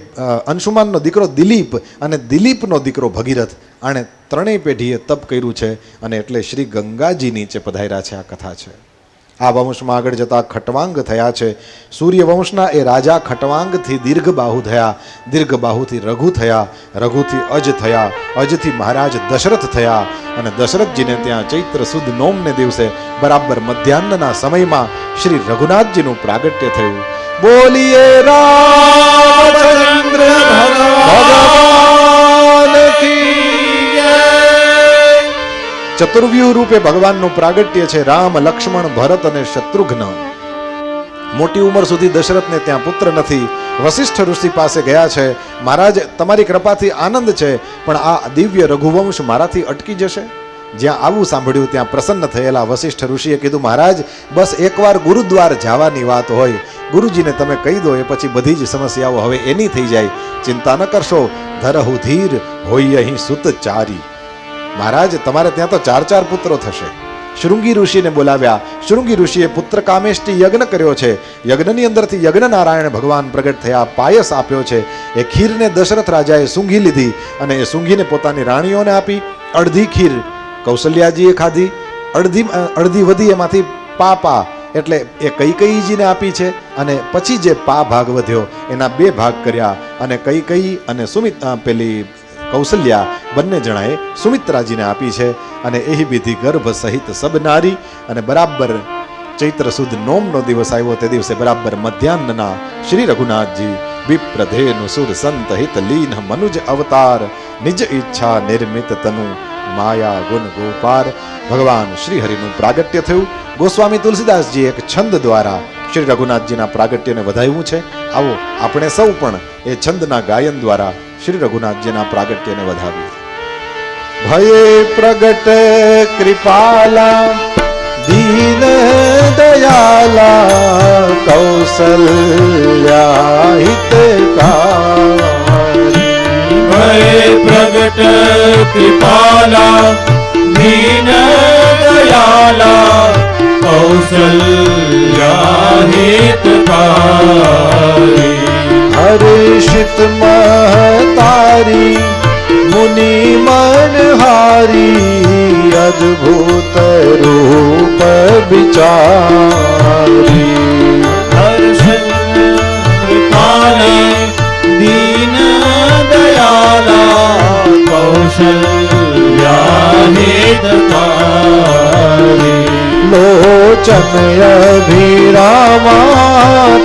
અંશુમાનનો દીકરો દિલીપ અને દિલીપનો દીકરો ભગીરથ, આણે ત્રણેય પેઢીએ તપ કર્યું છે અને એટલે શ્રી ગંગાજી નીચે પધાર્યા છે. આ કથા છે. આ વંશમાં આગળ જતા ખટવાંગ થયા છે. સૂર્યવંશના એ રાજા ખટવાંગથી દીર્ઘબાહુ થયા, દીર્ઘબાહુથી રઘુ થયા, રઘુથી અજ થયા, અજથી મહારાજ દશરથ થયા અને દશરથજીને ત્યાં ચૈત્ર સુદ નોમને દિવસે બરાબર મધ્યાહ્નના સમયમાં શ્રી રઘુનાથજીનું પ્રાગટ્ય થયું. બોલીએ રામચંદ્ર ભગવાન કી જય. ચતુર્વ્યુહ રૂપે ભગવાનનું પ્રાગટ્ય છે. રામ, લક્ષ્મણ, ભરત અને શત્રુઘ્ન. મોટી ઉંમર સુધી દશરથને ત્યાં પુત્ર નથી. વશિષ્ઠ ઋષિ પાસે ગયા છે, મહારાજ તમારી કૃપાથી આનંદ છે, પણ આ દિવ્ય રઘુવંશ મારાથી અટકી જશે. જ્યાં આવું સાંભળ્યું ત્યાં પ્રસન્ન થયેલા વશિષ્ઠ ઋષિએ કીધું, મહારાજ બસ એકવાર ગુરુદ્વાર જવાની વાત હોય, ગુરુજીને તમે કહી દો, એ પછી બધી જ સમસ્યાઓ હવે એની થઈ જાય. ચિંતા ન કરશો, ધરહુ ધીર હોય અહીં સુત ચારી. મહારાજ તમારે ત્યાં તો 4 પુત્રો થશે. શૃંગી ઋષિને બોલાવ્યા. શૃંગી ઋષિએ પુત્ર કામેષ્ટિ યજ્ઞ કર્યો છે. યજ્ઞની અંદરથી યજ્ઞ નારાયણ ભગવાન પ્રગટ થયા, પાયસ આપ્યો છે. એ ખીરને દશરથ રાજાએ સૂંઘી લીધી અને એ સૂંઘીને પોતાની રાણીઓને આપી. અડધી ખીર કૌશલ્યાજીએ ખાધી, અડધી વધી એમાંથી પા એટલે એ કૈકેયીજીને આપી છે અને પછી જે ભાગ વધ્યો એના 2 ભાગ કર્યા અને કૈકેયી અને પેલી કૌશલ્યા બંને જણાએ સુમિત્રાજીને આપી છે. અને એ વિધિ ગર્ભ સહિત સબ નારી. અને બરાબર ચૈત્ર સુદ નોમનો દિવસ આવ્યો, તે દિવસે બરાબર મધ્યાહ્નના શ્રી રઘુનાથજી વિપ્રધેનુ સુર સંત હિત લીન મનુજ અવતાર નિજ ઈચ્છા નિર્મિત તનુ માયા ગુણ ગોપાર. ભગવાન શ્રી હરિનું પ્રાગટ્ય થયું. ગોસ્વામી તુલસીદાસજી એક છંદ દ્વારા શ્રી રઘુનાથજીના પ્રાગટ્યને વધાવ્યું છે. આવો આપણે સૌ પણ એ છંદના ગાયન દ્વારા શ્રી રઘુનાથજીના પ્રાગટ્યને વધાવીએ. ભયે પ્રગટ કૃપાલા દીન દયાલા કૌશલ્યા હિતકારી. ભયે પ્રગટ કૃપાલા દીન દયાલા કૌશલ્યા હિતકારી. હર્ષિત મહતારી મુનિ મનહારી અદ્ભુત રૂપ વિચારી. હર્ષિત કૃપાલા દીન દયાલા કૌશલ્યા હિતકારી. લોચન અભિરામા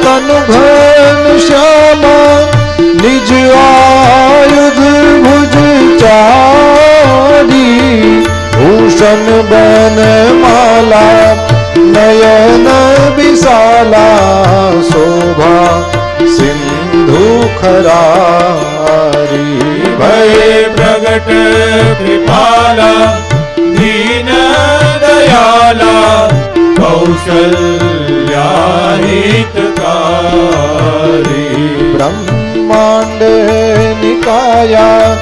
તનુ ઘન શ્યામા નિજ આયુધ ભુજ ચારી. ભૂષણ બન માલા નયન વિશાલા શોભા સિંધુ ખરારી. ભય પ્રગટ કૃપાલા દીન દયાલા કૌશલ્યા હિતકારી. બ્રહ્માંડ નિકાયા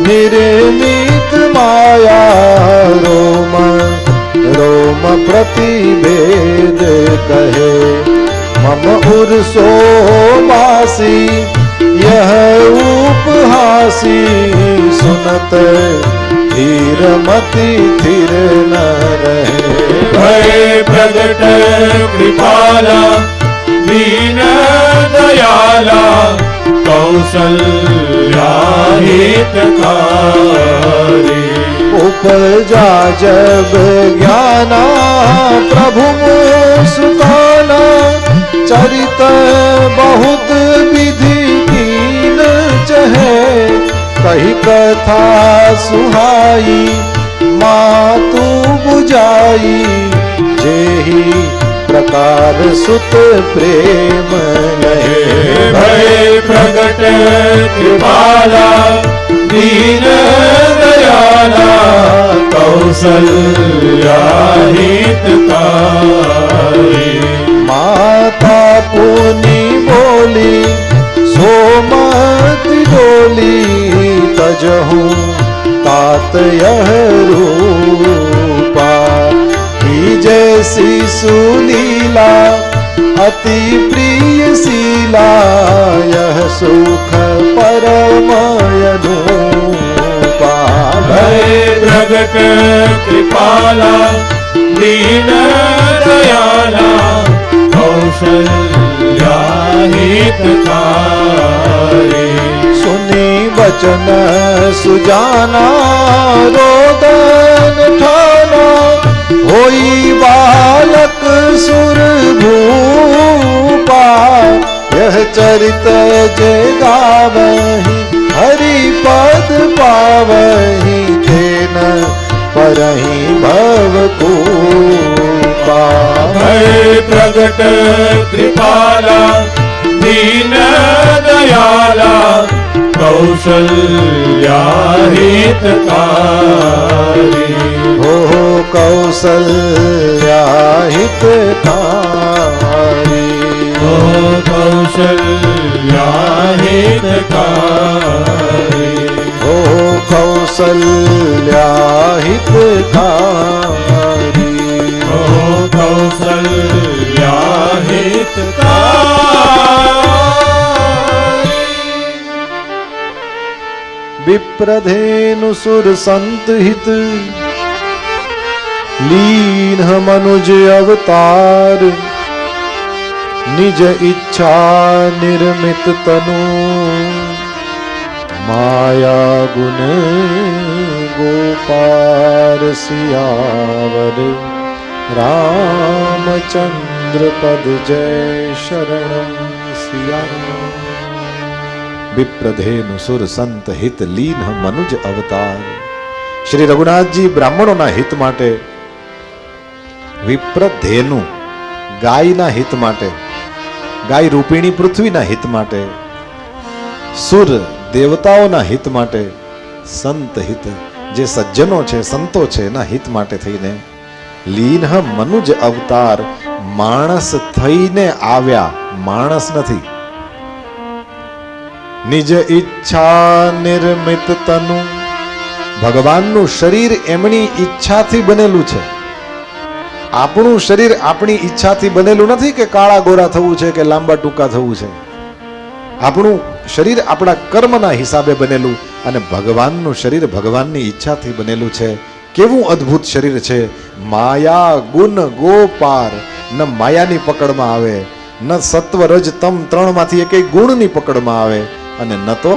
નિર્મિત માયા રોમ રોમ પ્રતિભેદ કહે. મમ ઉર્સો માસી यह उपहासी सुनत धीर मति थिर न रहे। भय प्रगट कृपाला दीन दयाला कौशल्या हितकारी। उपजा जब ज्ञाना प्रभु सुताना चरित बहुत विधि कीन चहे। कही कथा सुहाई मातु बुझाई जेहि प्रकार सुत प्रेम लहे। भय प्रगट कृपाला दीन दयाला कौशल्या हितकारी। माता पुनि बोली सोमति डोली तजहूँ तात यह रूपा। जैसी सुलीला अति प्रिय शीला यह सुख परमय अनूपा। भय प्रगट कृपाला दीन दयाला कौशल्या हितकारी। सुनी वचन सुजाना रोदन ठाना होई बालक सुर भूपा। यह चरित जे गावहि हरि पद पावहि तेन परहि भव कूपा। भय प्रगट कृपाला दीन दयाला कौशल्या हितकारी। हो कौशल्या हितकारी। हो कौशल्या हितकारी। हो कौशल्या हितकारी। हो कौशल्या हितकारी। विप्रधेनु सुर संत हित लीन मनुज अवतार। निज इच्छा निर्मित तनु माया गुण गोपार। सियावर रामचंद्र पद जय शरणम सिया। विप्रधेनु सुर संत हित लीन मनुज अवतार। श्री रघुनाथ जी ब्राह्मणों हित माटे विप्रधेनु गायना हित माटे गाय रूपिणी पृथ्वीना हित माटे सुर देवताओना हित माटे संत हित जे सज्जनो छे संतो छे ना हित माटे थईने लीन मनुज अवतार माणस थईने आव्या माणस नथी। निज इच्छा निर्मित तनु भगवाननु शरीर एमनी इच्छाथी बनेलू छे। આપણું શરીર આપણી ઈચ્છાથી બનેલું નથી કે કાળા ગોરા થવું છે કે લાંબા ટૂંકા થવું છે। આપણું શરીર આપણા કર્મના હિસાબે બનેલું અને ભગવાનનું શરીર ભગવાનની ઈચ્છાથી બનેલું છે। કેવું અદ્ભુત શરીર છે। માયા ગુણ ગોપાર ન માયાની પકડમાં આવે ન સત્વ રજ તમ ત્રણમાંથી એકેય ગુણની પકડમાં આવે અને ન તો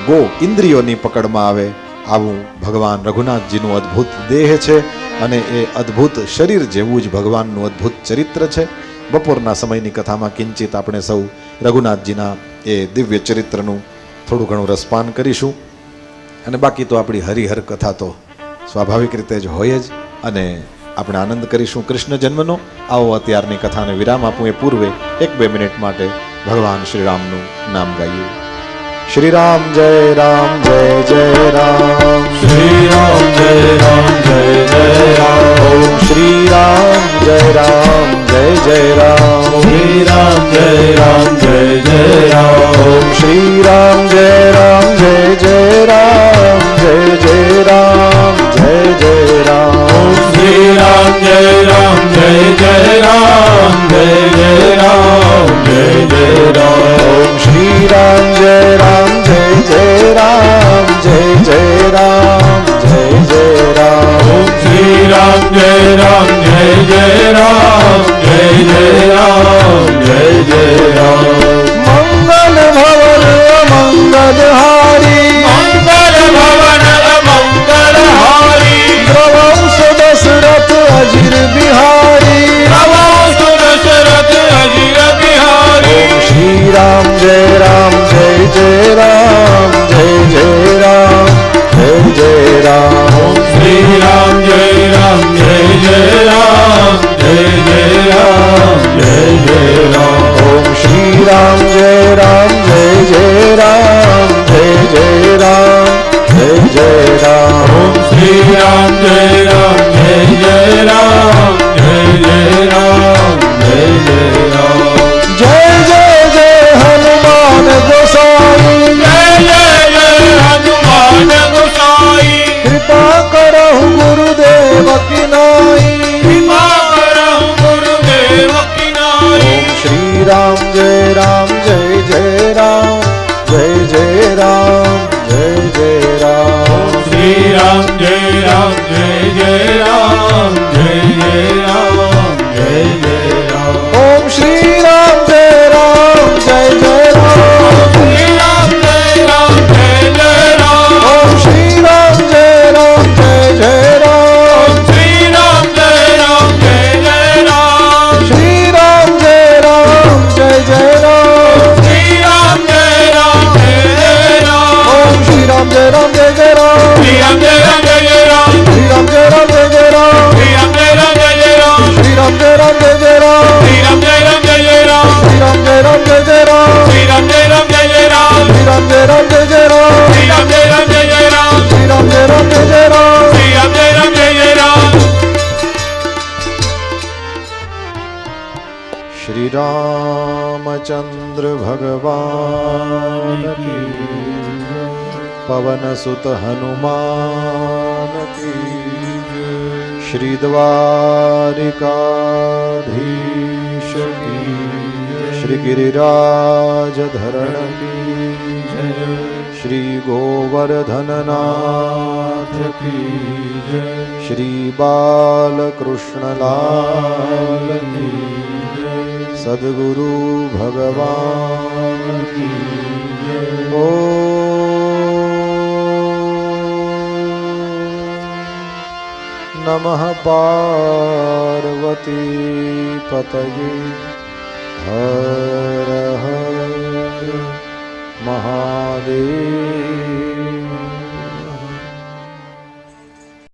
ગો ઇન્દ્રિયોની પકડમાં આવે। આવું ભગવાન રઘુનાથજીનું અદ્ભુત દેહ છે અને એ અદ્ભુત શરીર જેવું જ ભગવાનનું અદ્ભુત ચરિત્ર છે। બપોરના સમયની કથામાં કિંચિત આપણે સૌ રઘુનાથજીના એ દિવ્ય ચરિત્રનું થોડું ઘણું રસપાન કરીશું અને બાકી તો આપણી હરિહર કથા તો સ્વાભાવિક રીતે જ હોય જ અને આપણે આનંદ કરીશું કૃષ્ણ જન્મનો। આવો અત્યારની કથાને વિરામ આપું એ પૂર્વે 1-2 મિનિટ માટે ભગવાન શ્રી રામનું નામ ગાઈએ। श्री राम जय राम जय जय राम। श्री राम जय राम जय जय राम। ओम श्री राम जय राम जय जय राम। श्री राम जय राम जय जय राम। ओम श्री राम जय राम जय जय राम जय जय राम जय जय राम। श्री राम जय राम जय जय राम जय जय राम जय जय राम। ओम श्री राम जय राम जय जय राम जय जय राम जय जय राम। श्री राम जय राम जय जय राम जय जय राम जय जय राम। मंगल भवन मंगल हारी मंगल भवन मंगल हारी। प्रवंश दशरथ अजिर बिहारी। प्रवंश दशरथ अजिर बिहारी। ओम श्री राम जय राम जय जय राम जय जय राम जय जय राम। श्री राम जय राम जय जय राम जय जय राम जय जय राम। ओम श्री राम जय राम जय जय राम जय जय राम जय जय राम। श्री राम जय राम जय जय राम जय जय राम जय जय राम। जय जय जय हनुमान गोसाई। जय जय जय हनुमान गोसाई। कृपा करहु गुरुदेव की नाई। कृपा करो रामचंद्र भगवान की, पवन सुत हनुमान की, श्री द्वारिकाधीश की, श्री गिरिराज धरण की, श्री गोवर्धननाथ की, श्री बालकृष्ण लाल की, सद्गुरु भगवान की। ओ नमः पार्वती पतये हर